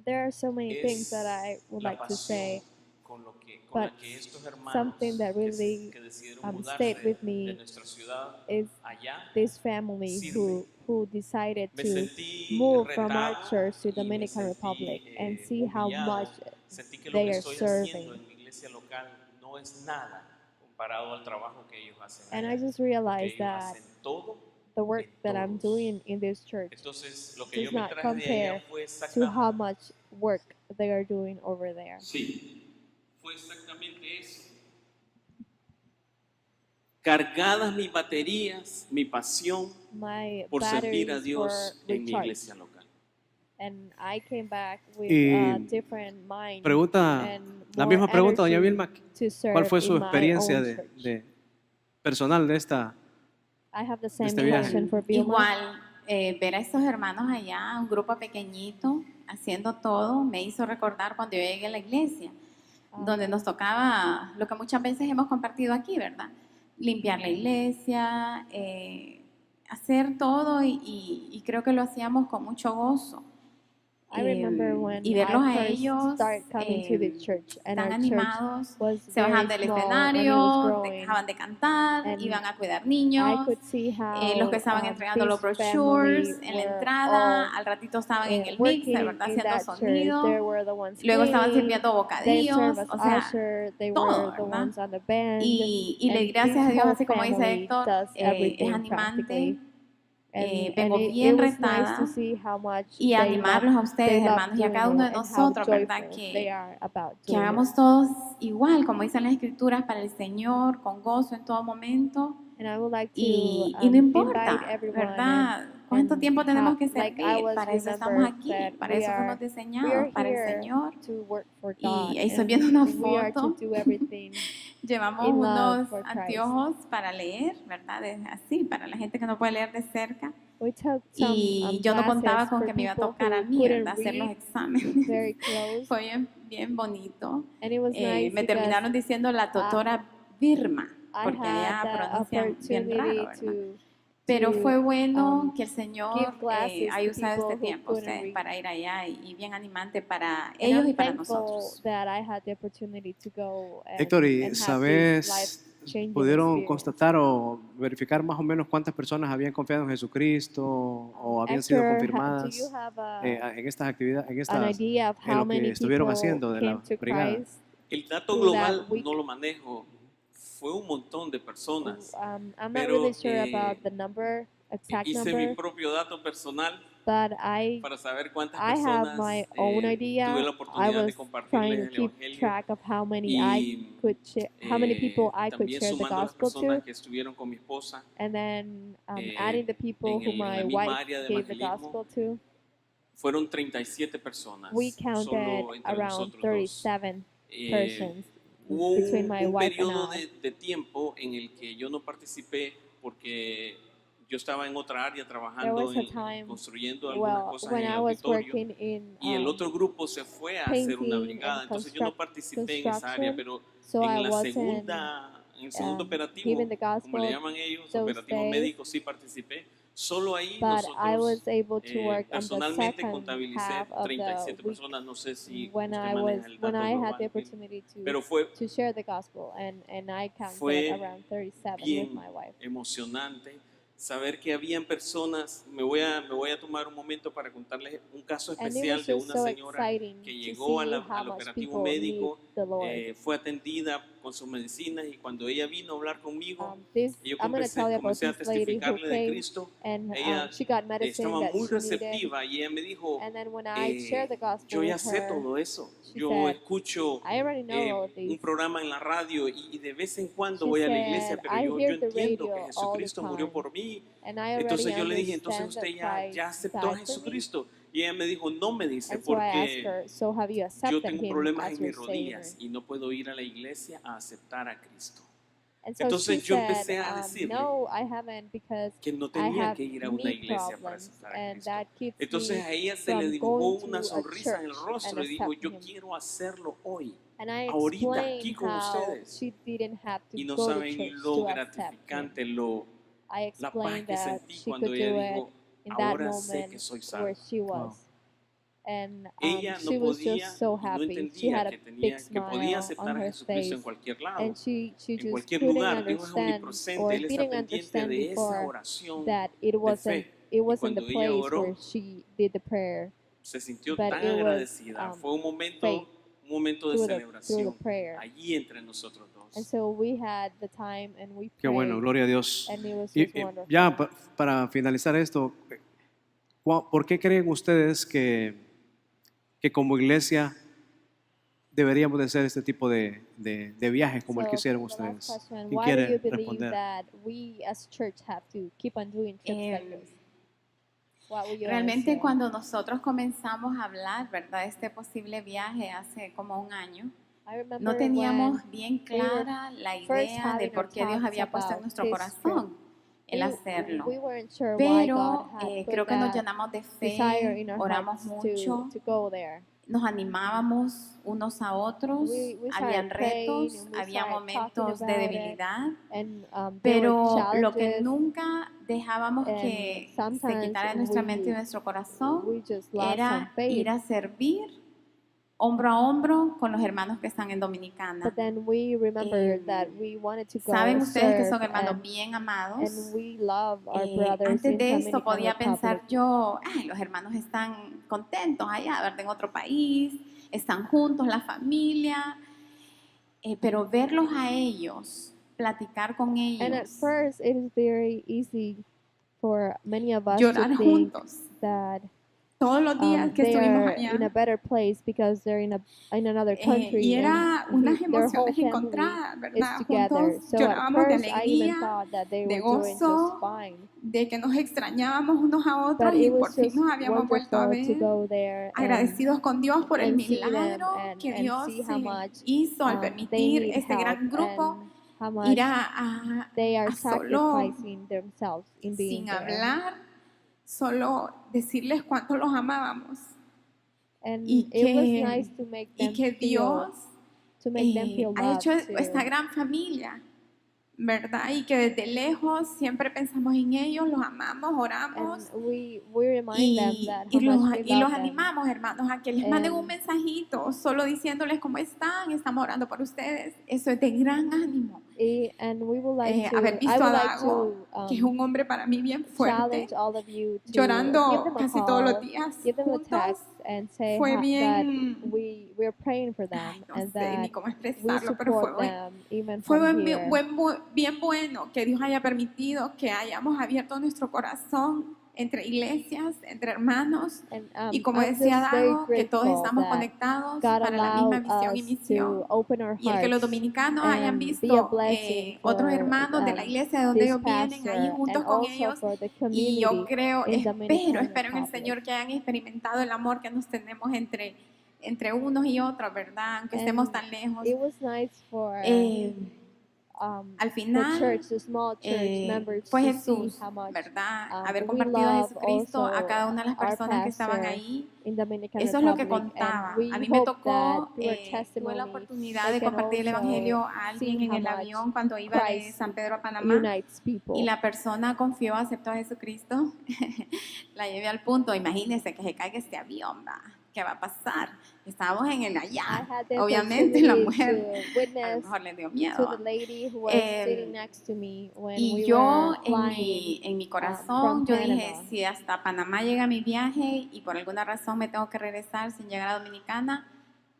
There are so many things that I would like to say, con la but que estos hermanos something that really que decidieron stayed mudarse with de me nuestra ciudad is allá, this family who decided me to sentí move from our retado church to y me Dominican sentí, Republic and see how humillado. much Sentí que lo they que are estoy serving. haciendo en mi iglesia local no es nada comparado al trabajo que ellos hacen And allá, I just porque realized ellos that hacen todo the work en that I'm todos. doing in this church Entonces lo que does yo me not traje de allá compare fue to how exactamente, much work they are doing over there. sí, fue exactamente eso. Cargadas mis baterías, mi pasión My por servir a batteries Dios were en mi recharged, iglesia local. and I came back with Y a different mind Pregunta, and la more misma pregunta, doña energy Vilma, to serve ¿cuál fue su in my experiencia own de church. personal de esta? I have the same este viaje? question for Vilma. Igual, ver a estos hermanos allá, un grupo pequeñito, haciendo todo, me hizo recordar cuando yo llegué a la iglesia, donde nos tocaba lo que muchas veces hemos compartido aquí, ¿verdad? Limpiar la iglesia, hacer todo y creo que lo hacíamos con mucho gozo. I remember when Y verlos I a first ellos started coming to the church, and tan our church animados, was se bajaban very del small and it escenario, was growing. dejaban de cantar, And iban a cuidar I niños. could see how Los que estaban entregando los this brochures family en la were entrada, all, al ratito estaban en el working mixer, ¿verdad? in Haciendo that church. sonido. They were the ones Luego estaban cleaning, sirviendo they bocadillos, served as o sea, usher, they todo, were the ¿verdad? ones on the band. Y le and di gracias a this Dios, whole así como dice family Héctor, does everything es animante. practically. Vengo it bien was nice retada to see how much y they animarlos a love ustedes, hermanos, y a doing cada uno de it and how nosotros, ¿verdad? joyful they are about Que doing hagamos it. todos igual, como dicen las escrituras, para el Señor, con gozo en todo momento. And I would like to Y no invite importa, everyone ¿verdad? ¿Cuánto tiempo tenemos que like I servir? was Para eso estamos remembered aquí, that para we eso fuimos are diseñados, para el here Señor. to work for God, Y ahí estoy and viendo una we are to foto. do everything. Llevamos in love unos for Christ. anteojos para leer, ¿verdad? Así, para la gente que no puede leer de cerca. We took some Y yo no contaba classes con for que me iba a people tocar a who mí, couldn't ¿verdad? Hacer los read exámenes. very close, Fue bien, bien bonito. and it was nice Me because terminaron diciendo la doctora Birma, I porque allá had the pronuncian bien raro, opportunity ¿verdad? to Pero fue bueno um, que el Señor give classes haya to usado people este who tiempo couldn't ustedes read. para ir allá y bien animante para And ellos I'm y para thankful nosotros. that I had the opportunity to go and, Héctor, ¿y and have this sabes, life-changing pudieron experience. constatar o verificar más o menos cuántas personas habían confiado en Jesucristo o habían sido Hector, do confirmadas you have en estas actividades, en an estas, idea of en how lo que many estuvieron people haciendo de la came to brigada? Christ? El dato through that global week? no lo manejo, fue un montón de personas. I'm not Pero, really sure about the exact Hice number. mi propio dato personal But I para saber cuántas have personas my own idea. tuve la I oportunidad de was trying compartirles to el keep Evangelio track of how many y how many people I could también share the sumando las gospel personas to, que estuvieron con mi esposa and then eh, adding the people who en my la misma wife área de gave the evangelismo. gospel to. Fueron 37 personas We counted solo entre around nosotros dos. 37 persons Hubo between my un wife and periodo I. de tiempo en el que yo no participé porque yo estaba en otra área There trabajando was a time, construyendo algunas well, cosas when en el I was auditorio working in y el otro grupo se fue a hacer una painting brigada, and entonces yo no participé en esa área, pero so I en el wasn't segundo operativo, giving the como le gospel llaman ellos, those operativo days, médico, sí participé. Solo ahí but I nosotros was able to work on the personalmente second contabilicé half of 37 the week personas, no sé si when usted I maneja el dato had the global, opportunity pero fue to share the gospel, and I counted Fue around 37 with bien my wife. emocionante saber que habían personas. Me voy a tomar un momento para contarles un caso And it especial was de just una so señora exciting que to llegó see how al much operativo people need médico, the Lord. fue atendida con sus medicinas y cuando ella vino a hablar conmigo, yo I'm going to tell you about comencé a this lady who testificarle de came, Cristo. and Ella she got medicine estaba that muy she needed. receptiva y ella me dijo, And then when I shared the gospel yo ya with sé her, todo eso, she yo said, escucho I already know all of un these. programa en la radio y de vez en cuando She voy a la iglesia, said, pero I yo hear the entiendo radio que all the Jesucristo murió time, por mí. and I already Entonces yo le dije, entonces understand usted that ya Christ aceptó a died for me. Jesucristo. Y ella me dijo, no, me dice, And so I asked porque her, so have you yo accepted tengo him problemas as en mis your Savior? rodillas y no puedo ir a la iglesia a aceptar a Cristo. And so Entonces she yo said, empecé a decirle no, I haven't, because que no I tenía have que ir a una knee iglesia para problems, aceptar a and Cristo. that keeps Entonces a me ella se le from dibujó going una to a sonrisa en el church rostro and y dijo, accepting yo him. quiero hacerlo hoy, And I ahorita, aquí explained con how ustedes. she didn't have to Y no go to saben church lo to accept him. gratificante, I la paz explained que that sentí she cuando could ella do it dijo, in that ahora sé moment que soy where salva. she was. And Ella no she was podía just so y no happy. She entendía had que a tenía big que podía smile aceptar on a her Jesucristo en face, cualquier lado, and she en just cualquier couldn't lugar. Dios es understand omnipresente, or Él está didn't pendiente understand de esa before oración that it de wasn't fe. it Y wasn't the cuando ella place oró, where she did the prayer, se sintió but tan it was agradecida. Fue un faith momento de through the celebración prayer. allí entre nosotros dos. And so we had the time and we Qué bueno, prayed, gloria a Dios. and it was Y, just wonderful. ya para finalizar esto, ¿por qué creen ustedes que como iglesia deberíamos de hacer este tipo de viajes como el que hicieron the last ustedes? question, ¿Quién why do you quiere believe responder? that we as church have to keep on doing trips like this? What would you Realmente answer? cuando nosotros comenzamos a hablar, ¿verdad? De este posible viaje hace como un año, I remember no teníamos when bien we were clara la first idea de having por our qué Dios talks había puesto en about nuestro this corazón el hacerlo. we weren't sure why Pero God had put creo que nos that llenamos de desire fe, in our oramos hearts mucho, to go there. nos animábamos unos a otros, We habían started praying, retos, and we había started momentos talking de about it, debilidad, and there pero were lo que challenges, nunca dejábamos and que se sometimes quitara de nuestra mente y nuestro corazón we just lost some era faith. ir a servir hombro a hombro con los hermanos que están en Dominicana. But then we remembered that we wanted to go Saben ustedes que serve, son hermanos and bien amados. we love our brothers Antes in de esto Dominican podía pensar Republic. yo, ay, los hermanos están contentos allá, ¿verdad? En otro país, están juntos, la familia, pero verlos a ellos, platicar con And at ellos, first, it is very easy for many of us llorar to think juntos. that Todos los días que they estuvimos are allá. in a better place because they're in another country, Y era and unas their whole emociones family encontradas, is ¿verdad? together. Juntos So at llorábamos de first, I even alegría, thought that they de were doing gozo, just fine. de que nos extrañábamos unos a otros But y it por was fin just nos habíamos vuelto a wonderful to ver. go there and Agradecidos con Dios por el see them milagro and que Dios see how much hizo al they permitir need este gran help grupo and how much ir a they are solo sacrificing themselves in being sin there. hablar, solo decirles cuánto los amábamos And y it was que, nice to make y them que Dios to make them feel ha loved hecho too. esta gran familia, ¿verdad? Y que desde lejos siempre pensamos en ellos, los amamos, oramos. And we remind them that how Y los, much we y los love them. animamos, hermanos, a que les manden un And- mensajito solo diciéndoles cómo están, estamos orando por ustedes. Eso es de gran ánimo. And we would like to, Haber I visto would a like Dago, to que es un hombre para mí bien fuerte, challenge all of you to give llorando them a casi call, todos los días give them a juntos. text and say Fue that bien, we're praying for them ay, no and sé that ni cómo we expresarlo, pero support them even fue from bien, here. bien bueno que Dios haya permitido que hayamos abierto nuestro corazón entre iglesias, entre hermanos. And, Y como I'm decía just very Dago, que todos grateful estamos that conectados God para la misma allowed visión y us misión. to open our Y el que los hearts dominicanos hayan and be a visto blessing otros for, hermanos de la iglesia de donde this ellos vienen ahí pastor juntos and con also ellos. for the Y yo community creo, in Dominican espero en el Republic. Señor que hayan experimentado el amor que nos tenemos entre unos y otros, ¿verdad? Aunque estemos And tan lejos. It was nice for Al the final, church, the small church members fue to Jesús, see how much ¿verdad? Haber we compartido a love Jesucristo a also cada una de las our personas que estaban pastor ahí. in Dominican Eso es lo que Republic, contaba. and we A mí me hope tocó, that through our tuve la testimony oportunidad they de can compartir el also Evangelio a alguien see en how el much avión cuando iba de Christ San Pedro a Panamá. unites people. Y la persona confió, aceptó a Jesucristo. La llevé al punto, imagínense que se caiga este avión, ¿va? ¿Qué va a pasar? Estábamos en el I allá. had the Obviamente la opportunity mujer to a lo witness mejor le dio to miedo. the lady who was sitting next to me when Y we yo were flying. en mi from corazón, yo dije, Panama. si hasta Panamá llega mi viaje y por alguna razón me tengo que regresar sin llegar a Dominicana,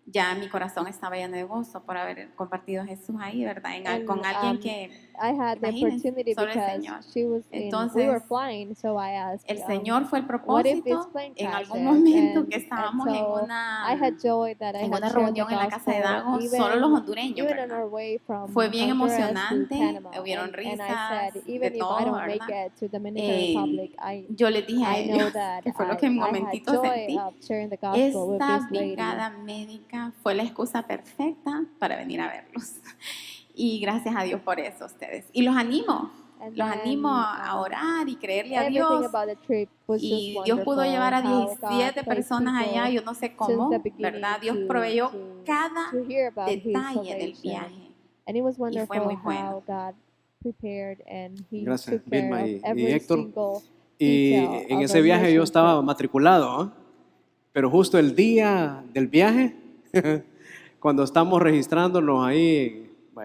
ya mi corazón estaba lleno de gozo por haber compartido a Jesús ahí, ¿verdad? And, Con alguien que I had the imagínense, opportunity solo el because Señor. she was we Entonces, were flying, so I asked, el Señor fue el what if this propósito plane en algún crashes? momento And- que and estábamos so en I had joy that I en had una shared reunión the en la casa de gospel, Dago, even, solo los hondureños, even on ¿verdad? our way from Fue bien Honduras to emocionante, Panama. hubieron And I risas, said, even de if I todo, don't make ¿verdad? it to Dominican Republic, Yo les dije a I know ellos, that que fue lo que en I had momentito joy sentí, of sharing the gospel with esta this lady. brigada médica fue la excusa perfecta para venir a verlos. Y gracias a Dios por eso ustedes. Y los animo And Los then, animo a orar y creerle a everything Dios. about the trip was Y just Dios pudo wonderful, llevar a how God 17 placed personas allá, people yo no sé since cómo, the beginning ¿verdad? Dios to- proveyó to- cada to hear about his detalle del salvation. viaje. And it was muy wonderful bueno. how God prepared and he Gracias, took care Vilma of y every Héctor. single Y detail en of ese our viaje yo mission estaba trip. matriculado, ¿ah? Pero justo el día del viaje, cuando estamos registrándonos ahí,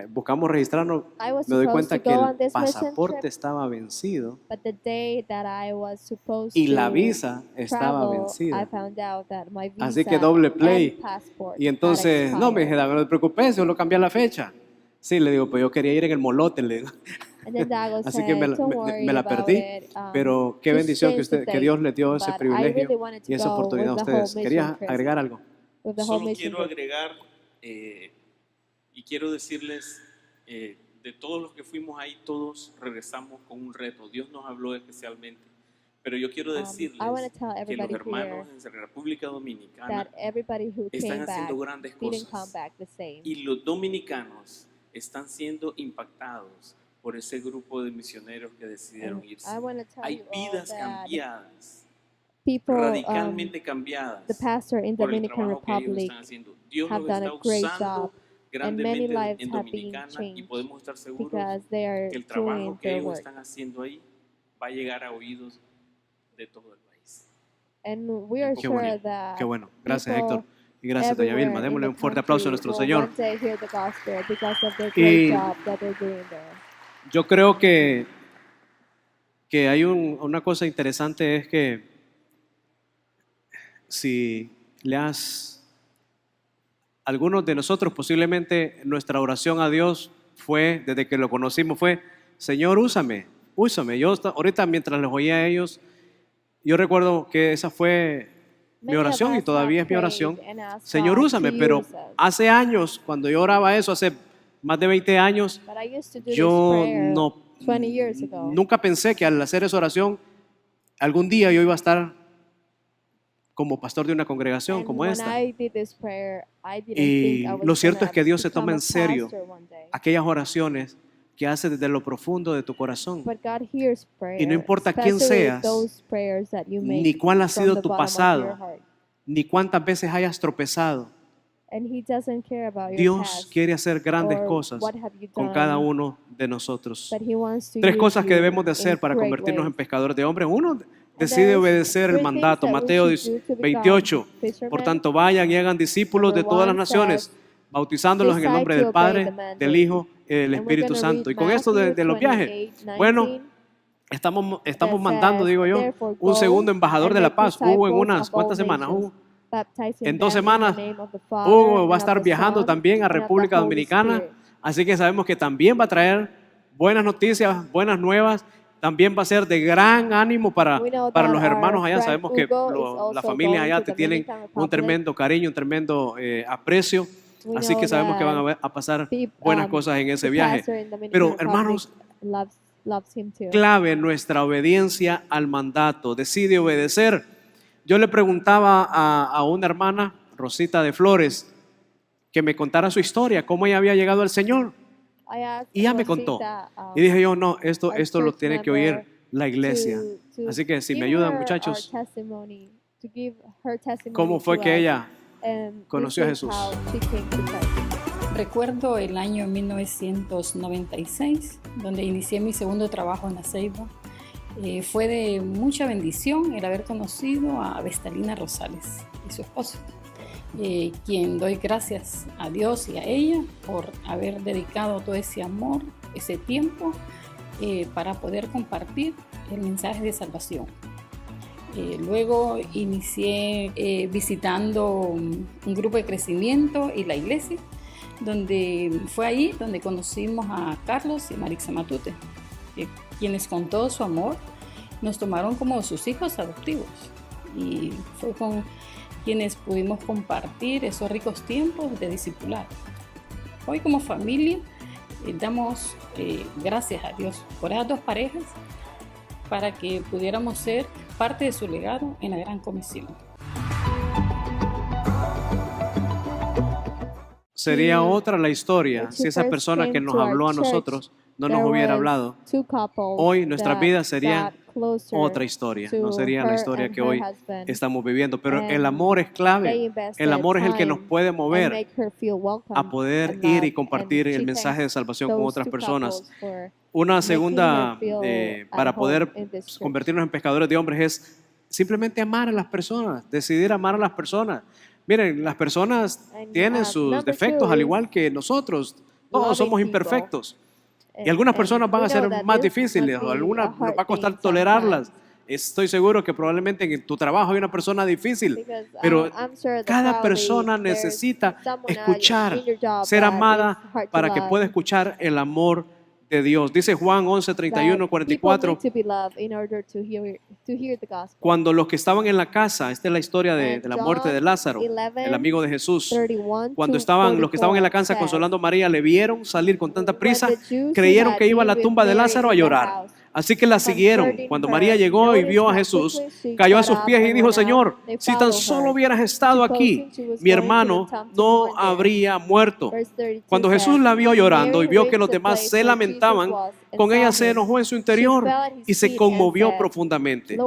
buscamos registrarnos, I was me doy supposed cuenta to que go on el this mission pasaporte trip, estaba vencido but the day that I was supposed y to la visa estaba travel, I vencida. found out that my visa Así que doble play. and passport Y had entonces, no, me dije, expired. no te preocupes, solo cambié la fecha. Sí, le digo, pues yo quería ir en el molote, le digo. And then Dago Así said, que me "Don't worry la about perdí, it, pero qué just bendición change the que Dios date." les dio ese But I privilegio really wanted to y esa go oportunidad a with the whole ustedes. mission ¿Querías trip, agregar algo? with the whole Solo mission quiero trip. agregar y quiero decirles, de todos los que fuimos ahí, todos regresamos con un reto. Dios nos habló especialmente. Pero yo quiero decirles I wanna tell que los everybody hermanos en República Dominicana That everybody who están came back haciendo grandes didn't come cosas. back the same. Y los dominicanos están siendo impactados por ese grupo de misioneros que decidieron And irse. I want to tell Hay you all vidas that cambiadas, people, radicalmente cambiadas the pastor in por el Dominican trabajo que ellos Republic están haciendo. Dios have los done está a great usando job, and many grandemente lives en have been Dominicana y changed podemos estar seguros because they are que el doing trabajo que their ellos work. están haciendo ahí va a llegar a oídos de todo el país. And we are Qué sure bueno, that qué bueno. Gracias, people Héctor. Y gracias, doña everywhere Vilma. in Démosle the un fuerte country aplauso a nuestro will Señor. one day hear the gospel because of the Y- great job that they're doing there. Yo creo que hay una cosa interesante, es que si algunos de nosotros, posiblemente nuestra oración a Dios fue, desde que lo conocimos, fue: Señor, úsame. Yo ahorita, mientras les oía a ellos, yo recuerdo que esa fue mi Many of oración y us todavía have es mi oración. prayed and asked Señor, God úsame. to Pero use us. hace años, cuando yo oraba eso, hace más de 20 años, But I used to do this yo prayer 20 years ago. nunca pensé que al hacer esa oración, algún día yo iba a estar como pastor de una congregación And como when esta. I did this prayer, I didn't Y think I was lo cierto gonna es que Dios se become toma a en serio pastor one day. aquellas oraciones que hace desde lo profundo de tu corazón. But God hears prayer, Y no importa quién especially seas, those prayers that you make ni cuál ha from sido the tu bottom of pasado, your heart. ni cuántas veces hayas tropezado. And He doesn't care about your Dios past quiere hacer grandes or cosas what have you con done, cada uno de nosotros. but He wants to Tres use cosas que you debemos de in hacer para great convertirnos en ways. pescadores de hombres. Uno, And decide there's obedecer el three things mandato. that we Mateo should do to become 28. fishermen. Por tanto, vayan y hagan discípulos de Number todas las one naciones, says, bautizándolos en el nombre decide del to obey Padre, the mandate. del Hijo y del And we're Espíritu gonna Santo. read Y con esto Matthew de los viajes, 28:19. bueno, estamos that mandando, says, digo yo, "Therefore un go segundo embajador and de la make paz. Hugo en disciples unas of all cuantas semanas, nations, Hugo. baptizing En 2 them in the semanas, name of the Father, Hugo va a and of estar the viajando Son, también a and of the República Holy Dominicana. Spirit. Así que sabemos que también va a traer buenas noticias, buenas nuevas. también va a ser de gran ánimo para We know los that hermanos our allá. friend Sabemos que Hugo is las also familias going allá to te the tienen Dominican un Republic. tremendo cariño, un tremendo aprecio. We Así know que sabemos que van that a pasar peop- buenas cosas en ese the viaje. pastor in Dominican Pero Republic hermanos, loves him too. clave nuestra obediencia al mandato. Decide obedecer. Yo le preguntaba a una hermana, Rosita de Flores, que me contara su historia, cómo ella había llegado al Señor. I asked Y ella me Rosita, contó. Y dije yo, no, esto our lo church tiene que member, oír la iglesia. to Así que si me give ayudan, her muchachos, our testimony, to give her testimony ¿cómo fue to que us, ella and conoció a this is Jesús? how she came to Christ. Recuerdo el año 1996, donde inicié mi segundo trabajo en La Ceiba. Fue de mucha bendición el haber conocido a Vestalina Rosales y su esposo, quien doy gracias a Dios y a ella por haber dedicado todo ese amor, ese tiempo, para poder compartir el mensaje de salvación. Luego inicié visitando un grupo de crecimiento y la iglesia, donde fue ahí donde conocimos a Carlos y Marixa Matute, quienes con todo su amor nos tomaron como sus hijos adoptivos, y fue con quienes pudimos compartir esos ricos tiempos de discipulado. Hoy como familia damos gracias a Dios por esas dos parejas, para que pudiéramos ser parte de su legado en la Gran Comisión. Sería otra la historia si esa persona que nos habló a nosotros no nos hubiera hablado. Hoy nuestra vida sería otra historia, no sería la historia que hoy estamos viviendo. Pero el amor es clave, el amor es el que nos puede mover a poder ir y compartir el mensaje de salvación con otras personas. Una segunda, para poder convertirnos en pescadores de hombres, es simplemente amar a las personas, decidir amar a las personas. Miren, las personas tienen sus defectos al igual que nosotros. Todos somos imperfectos. Y algunas personas van a ser más difíciles, o algunas nos va a costar tolerarlas. Estoy seguro que probablemente en tu trabajo hay una persona difícil, pero cada persona necesita escuchar, ser amada para que pueda escuchar el amor de Dios. Dice Juan 11, 31, 44. Cuando los que estaban en la casa, esta es la historia de la muerte de Lázaro, el amigo de Jesús. Cuando los que estaban en la casa consolando a María, le vieron salir con tanta prisa, creyeron que iba a la tumba de Lázaro a llorar. Así que la siguieron. Cuando María llegó y vio a Jesús, cayó a sus pies y dijo: Señor, si tan solo hubieras estado aquí, mi hermano no habría muerto. Cuando Jesús la vio llorando y vio que los demás se lamentaban, con ella se enojó en su interior y se conmovió profundamente.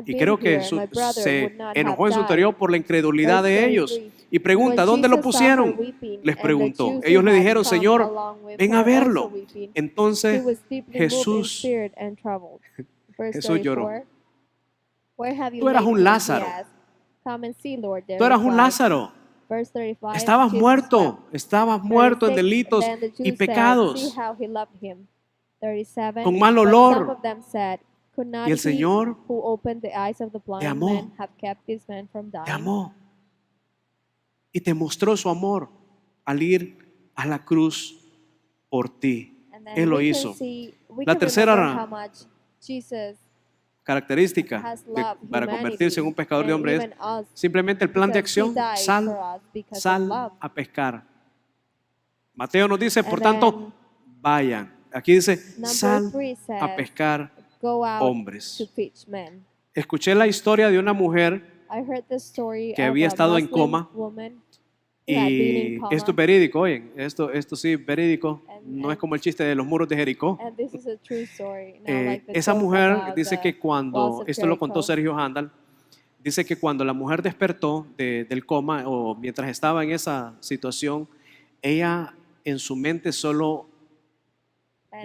Y creo que se enojó en su interior por la incredulidad de ellos. Y pregunta: ¿dónde lo pusieron? Les preguntó. Ellos le dijeron: Señor, ven a verlo. Entonces Jesús lloró. Tú eras un Lázaro. Tú eras un Lázaro. Estabas muerto en delitos y pecados, con mal olor. Y el Señor te amó. Te amó. Y te mostró su amor al ir a la cruz por ti. Él lo hizo. La tercera característica para convertirse en un pescador de hombres es simplemente el plan de acción: sal a pescar. Mateo nos dice, por tanto, vayan. Aquí dice, sal a pescar hombres. Escuché la historia de una mujer que había estado en coma. Y esto es verídico, oyen, esto sí es verídico, no es como el chiste de los muros de Jericó. Esa mujer dice que cuando, esto lo contó Sergio Handal, dice que cuando la mujer despertó del coma, o mientras estaba en esa situación, ella en su mente solo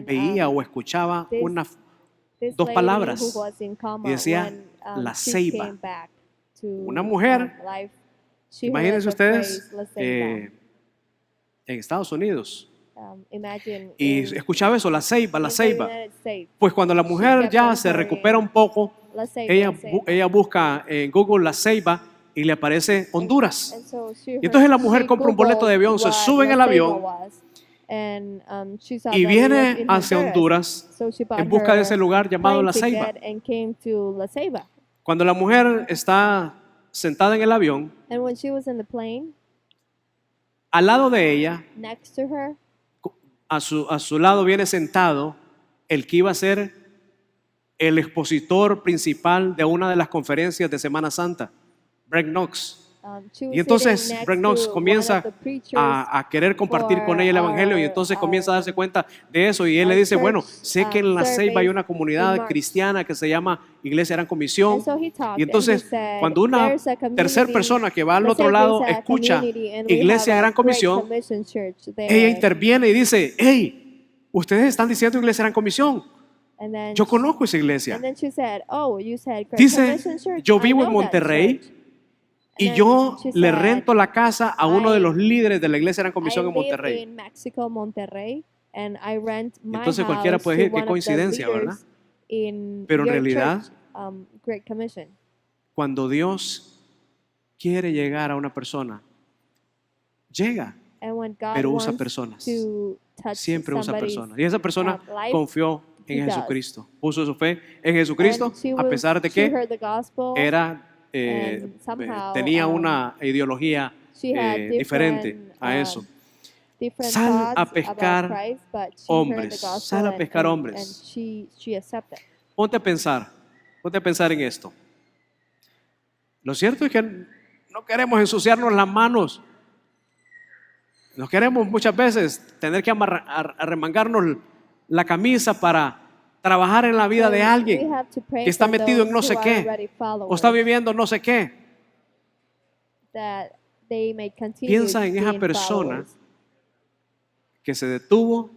veía o escuchaba dos palabras, y decía La Ceiba. Una mujer, imagínense ustedes, en Estados Unidos, y escuchaba eso, La Ceiba, La Ceiba. Pues cuando la mujer ya se recupera un poco, ella busca en Google La Ceiba y le aparece Honduras. Y entonces la mujer compra un boleto de avión, se sube en el avión And she saw y that it was viene in hacia Honduras. Honduras So she bought en busca de her ese lugar llamado plane La Ceiba. ticket and came to La Ceiba. Cuando la mujer está sentada en el avión, And when she was in the plane, al lado de ella, next to her, a su lado viene sentado el que iba a ser el expositor principal de una de las conferencias de Semana Santa, Brent Knox. she was Y entonces sitting next Brent Knox to comienza one of the preachers a querer compartir con ella el evangelio y entonces comienza a darse cuenta de eso y él le dice, bueno, sé que en La Ceiba hay una comunidad cristiana que se llama Iglesia Gran Comisión. And so he talked, Y entonces and he said, cuando una "There's a community, tercera persona que va al let's otro say lado there's a escucha community, and we Iglesia have a Gran Great Comisión, Commission church there." ella interviene y dice, hey, ustedes están diciendo Iglesia Gran Comisión. And then Yo conozco esa iglesia. And then she said, "Oh, you said Great Dice, Commission church? yo I vivo en know that Monterrey church." y And yo then she le said, rento la casa a uno de los líderes de la Iglesia Gran "I Comisión en live Monterrey. in Mexico, Monterrey, and I rent my Entonces cualquiera house puede to decir, qué one of the coincidencia, ¿verdad? leaders in Pero en your realidad, church, Great Commission." Cuando Dios quiere llegar a una persona, llega, And when God pero usa wants personas. to touch Siempre usa somebody's, personas. Y esa persona life, confió en he does. Jesucristo. Puso su fe en Jesucristo, and she a pesar de she que heard the gospel, era, and somehow, tenía una ideología she had diferente different, a eso. different Sal thoughts a pescar about Christ, but she hombres, heard the gospel sal a pescar and hombres. she accepted. Ponte a pensar en esto. Lo cierto es que no queremos ensuciarnos las manos. No queremos muchas veces tener que arremangarnos la camisa para trabajar en la vida de We alguien have to pray que está for metido en those no sé who qué are already o está followers, viviendo no sé qué. that they may continue Piensa en esa being persona followers. que se detuvo,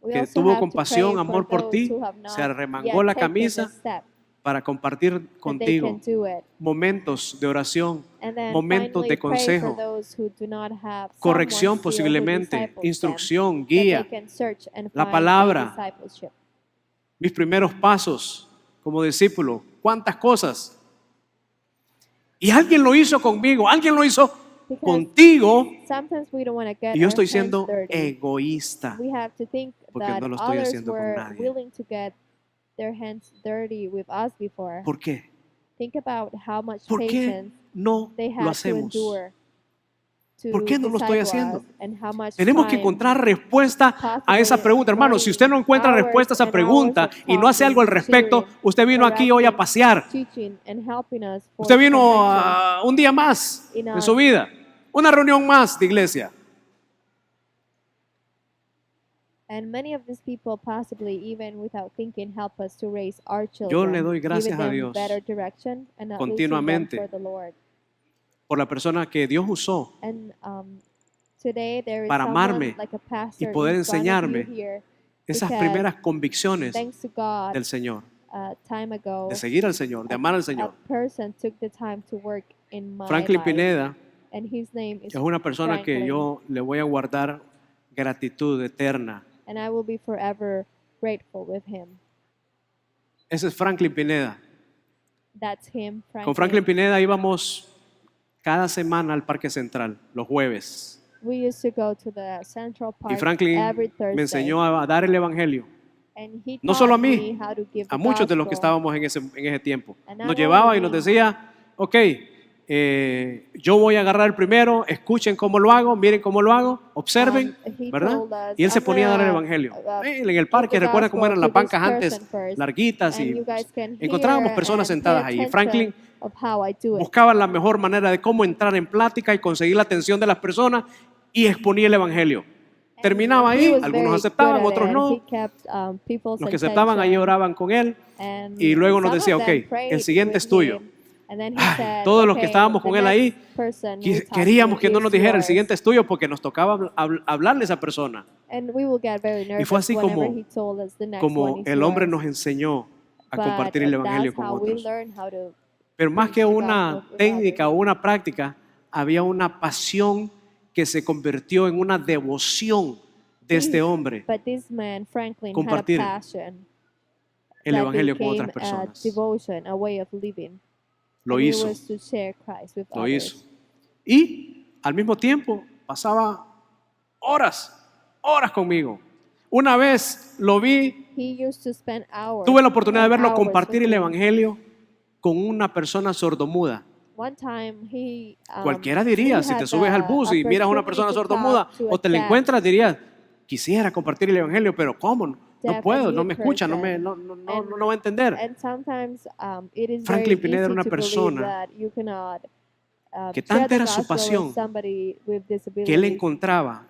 We que also tuvo have to compasión, pray amor for por those ti, who have not se arremangó yet la taken camisa the step, para compartir that they contigo can do it. momentos de oración, And then momentos finally de pray consejo, for those who do not have corrección someone still who posiblemente, disciples them, instrucción, that they guía, can search and la find a palabra. discipleship. mis primeros pasos como discípulo, cuántas cosas. Y alguien lo hizo conmigo, alguien lo hizo Because contigo sometimes we don't want to get y yo our estoy hands siendo dirty. egoísta. We have to think Porque that no lo estoy others haciendo con were nadie. willing to get their hands dirty with us before. ¿Por qué? Think about how much ¿Por qué patience no they lo had to hacemos? endure to ¿Por qué no lo estoy disciple haciendo? us, and how much Tenemos que time encontrar respuesta a esa possibly pregunta. Hermano, si usted no encuentra hours respuesta a esa and pregunta hours of y no hace algo al talking, respecto, sharing, usted vino aquí hoy a correcting, pasear. teaching, and helping us for Usted vino conviction. un día más In en a- su vida. Una reunión más de iglesia. And many of these people possibly even without thinking help us to raise our Yo children, le doy gracias giving a them Dios better direction and not losing them continuamente for the Lord. por la persona que Dios usó And today there is para someone amarme like a pastor y poder in front of enseñarme you here, esas because primeras convicciones thanks to God, del Señor, time ago, de seguir al Señor, de amar al Señor. a person took the time to work in my Franklin life, Pineda and his name is es una persona que Franklin, yo le voy a guardar gratitud eterna. and I will be forever grateful with him. Ese es Franklin Pineda. That's him, Con Franklin Pineda íbamos cada semana al Parque Central, los jueves. We used to go to the Central Park Y Franklin every Thursday, me enseñó a dar el Evangelio. and he No solo a taught mí, me how to give a the muchos de los que gospel. estábamos en ese tiempo. And Nos not llevaba y only nos me, decía, ok, yo voy a agarrar el primero, escuchen cómo lo hago, miren cómo lo hago, observen, he ¿verdad? told us, Y él se "I'm ponía a dar el gonna, Evangelio. uh, En el give parque, the recuerda cómo gospel eran las to this bancas antes, person first, larguitas, and y you guys can encontrábamos hear personas and sentadas pay ahí. attention Franklin of how I do it." buscaba la mejor manera de cómo entrar en plática y conseguir la atención de las personas y exponía el Evangelio. Terminaba He ahí, was algunos very aceptaban, good at otros it. no. He kept, people's Los que aceptaban ahí attention, oraban con él and y luego nos some decía, of ok, them prayed el siguiente with es tuyo. him, and then he Ay, said, todos los que "Okay, estábamos the con él next ahí, person we talk to queríamos que no is nos dijera el yours." siguiente es tuyo porque nos tocaba hablarle a esa persona. And we will get very nervous Y fue así whenever como- he told us the next Como one is el hombre yours. nos enseñó a But compartir el Evangelio that's con how we otros. learn how to Pero más que preach the una gospel with técnica o others. una práctica, había una pasión que se convirtió en una devoción de este hombre, But this man, Franklin, compartir had a passion el that Evangelio con became otras personas. a devotion, a way of living. Lo And it hizo, was to share Christ with lo others. hizo. Y al mismo tiempo pasaba horas horas conmigo. Una vez lo vi, He used to spend hours. tuve la oportunidad de verlo hours compartir with el me. evangelio con una persona sordomuda. One time he, Cualquiera diría, he si te had subes al the bus y miras a una opportunity persona to sordomuda talk to o te la a encuentras, dirías, quisiera compartir el evangelio, pero ¿cómo? No deaf puedo, and no mute me escucha, no person. va a entender. And sometimes it is Franklin very Pineda era easy una to believe persona that you cannot que share tanta the era su gospel with pasión somebody with que él disabilities. encontraba,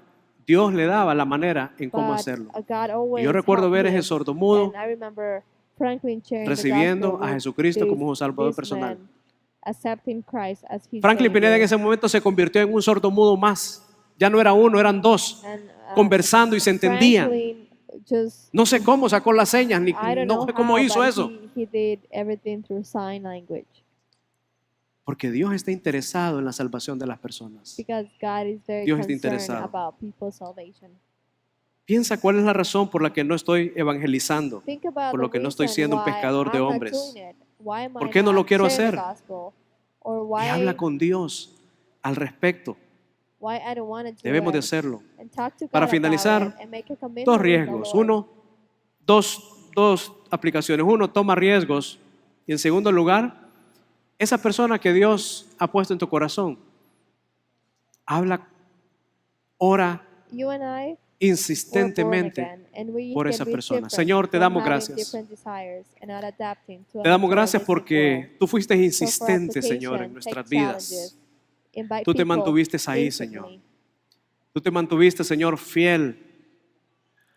Dios le daba la manera en cómo But, hacerlo. God Y always yo recuerdo helped ver a him. ese sordomudo And I remember Franklin sharing the recibiendo gospel a with Jesucristo como su Salvador this personal. man, accepting Christ as his Franklin Pineda en Savior. ese momento se convirtió en un sordomudo más. Ya no era uno, eran dos, And, conversando y se entendían. Franklin just, No sé cómo sacó las señas, ni I don't no know sé cómo how, hizo but eso. he did everything through sign language. Porque Dios está interesado en la salvación de las personas. Because God is very Dios está concerned interesado. about people's salvation. Piensa cuál es la razón por la que no estoy evangelizando, Think about por the lo que no estoy reason siendo un why pescador de I'm not hombres. doing it. Why am ¿Por I qué no not lo quiero sharing the hacer? gospel? Or Y habla why, con Dios al respecto. why I don't want to do Debemos de it. hacerlo. And talk to God Para about finalizar, it and make a commitment dos with the riesgos. Lord. Dos aplicaciones. Uno, toma riesgos. Y en segundo lugar, esa persona que Dios ha puesto en tu corazón, habla, ora You and I were born insistentemente again, and we por can esa be persona. different Señor, te from damos having gracias. different desires and not adapting to a Te damos gracias materialistic porque world. tú fuiste So for insistente, Señor, en application, nuestras take vidas. challenges, invite Tú te people mantuviste ahí, instantly. Señor. Tú te mantuviste, Señor, fiel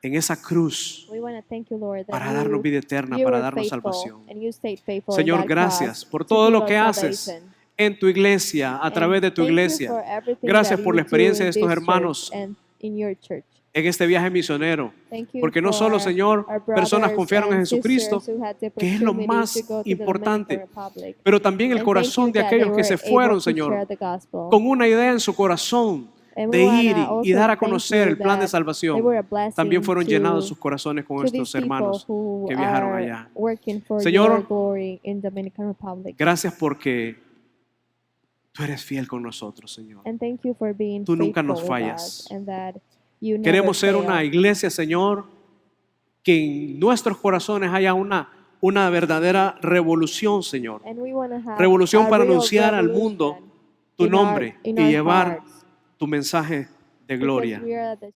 en esa cruz We want to thank you, Lord, that para darnos vida eterna, you para were darnos faithful, salvación. and you stayed faithful in Señor, that gracias cross por to todo give lo us que haces salvation. en tu iglesia, a And través de tu thank you iglesia. for everything Gracias that por you la experiencia do de in estos this hermanos church and in your church. en este viaje misionero. Thank you Porque no solo, for Señor, our personas brothers confiaron en and Jesucristo, sisters who had the que es lo opportunity más to go to the importante, Dominican Republic. pero también el And corazón thank you de that aquellos they que se were fueron, able to Señor, share the gospel. con una idea en su corazón And de we wanna ir y also dar a thank conocer you el plan de that they salvación. were a blessing También fueron to- llenados sus corazones con to estos these people hermanos who que viajaron are allá. working for Señor, your glory in Dominican Republic. Gracias porque tú eres fiel con nosotros, Señor. And thank you for being Tú nunca faithful nos with fallas. us and that you never Queremos ser fail. una iglesia, Señor, que en nuestros corazones haya una verdadera revolución, Señor. And we wanna have Revolución a para real anunciar al mundo revolution tu in our- nombre in y our llevar hearts. tu mensaje de Because gloria. we are the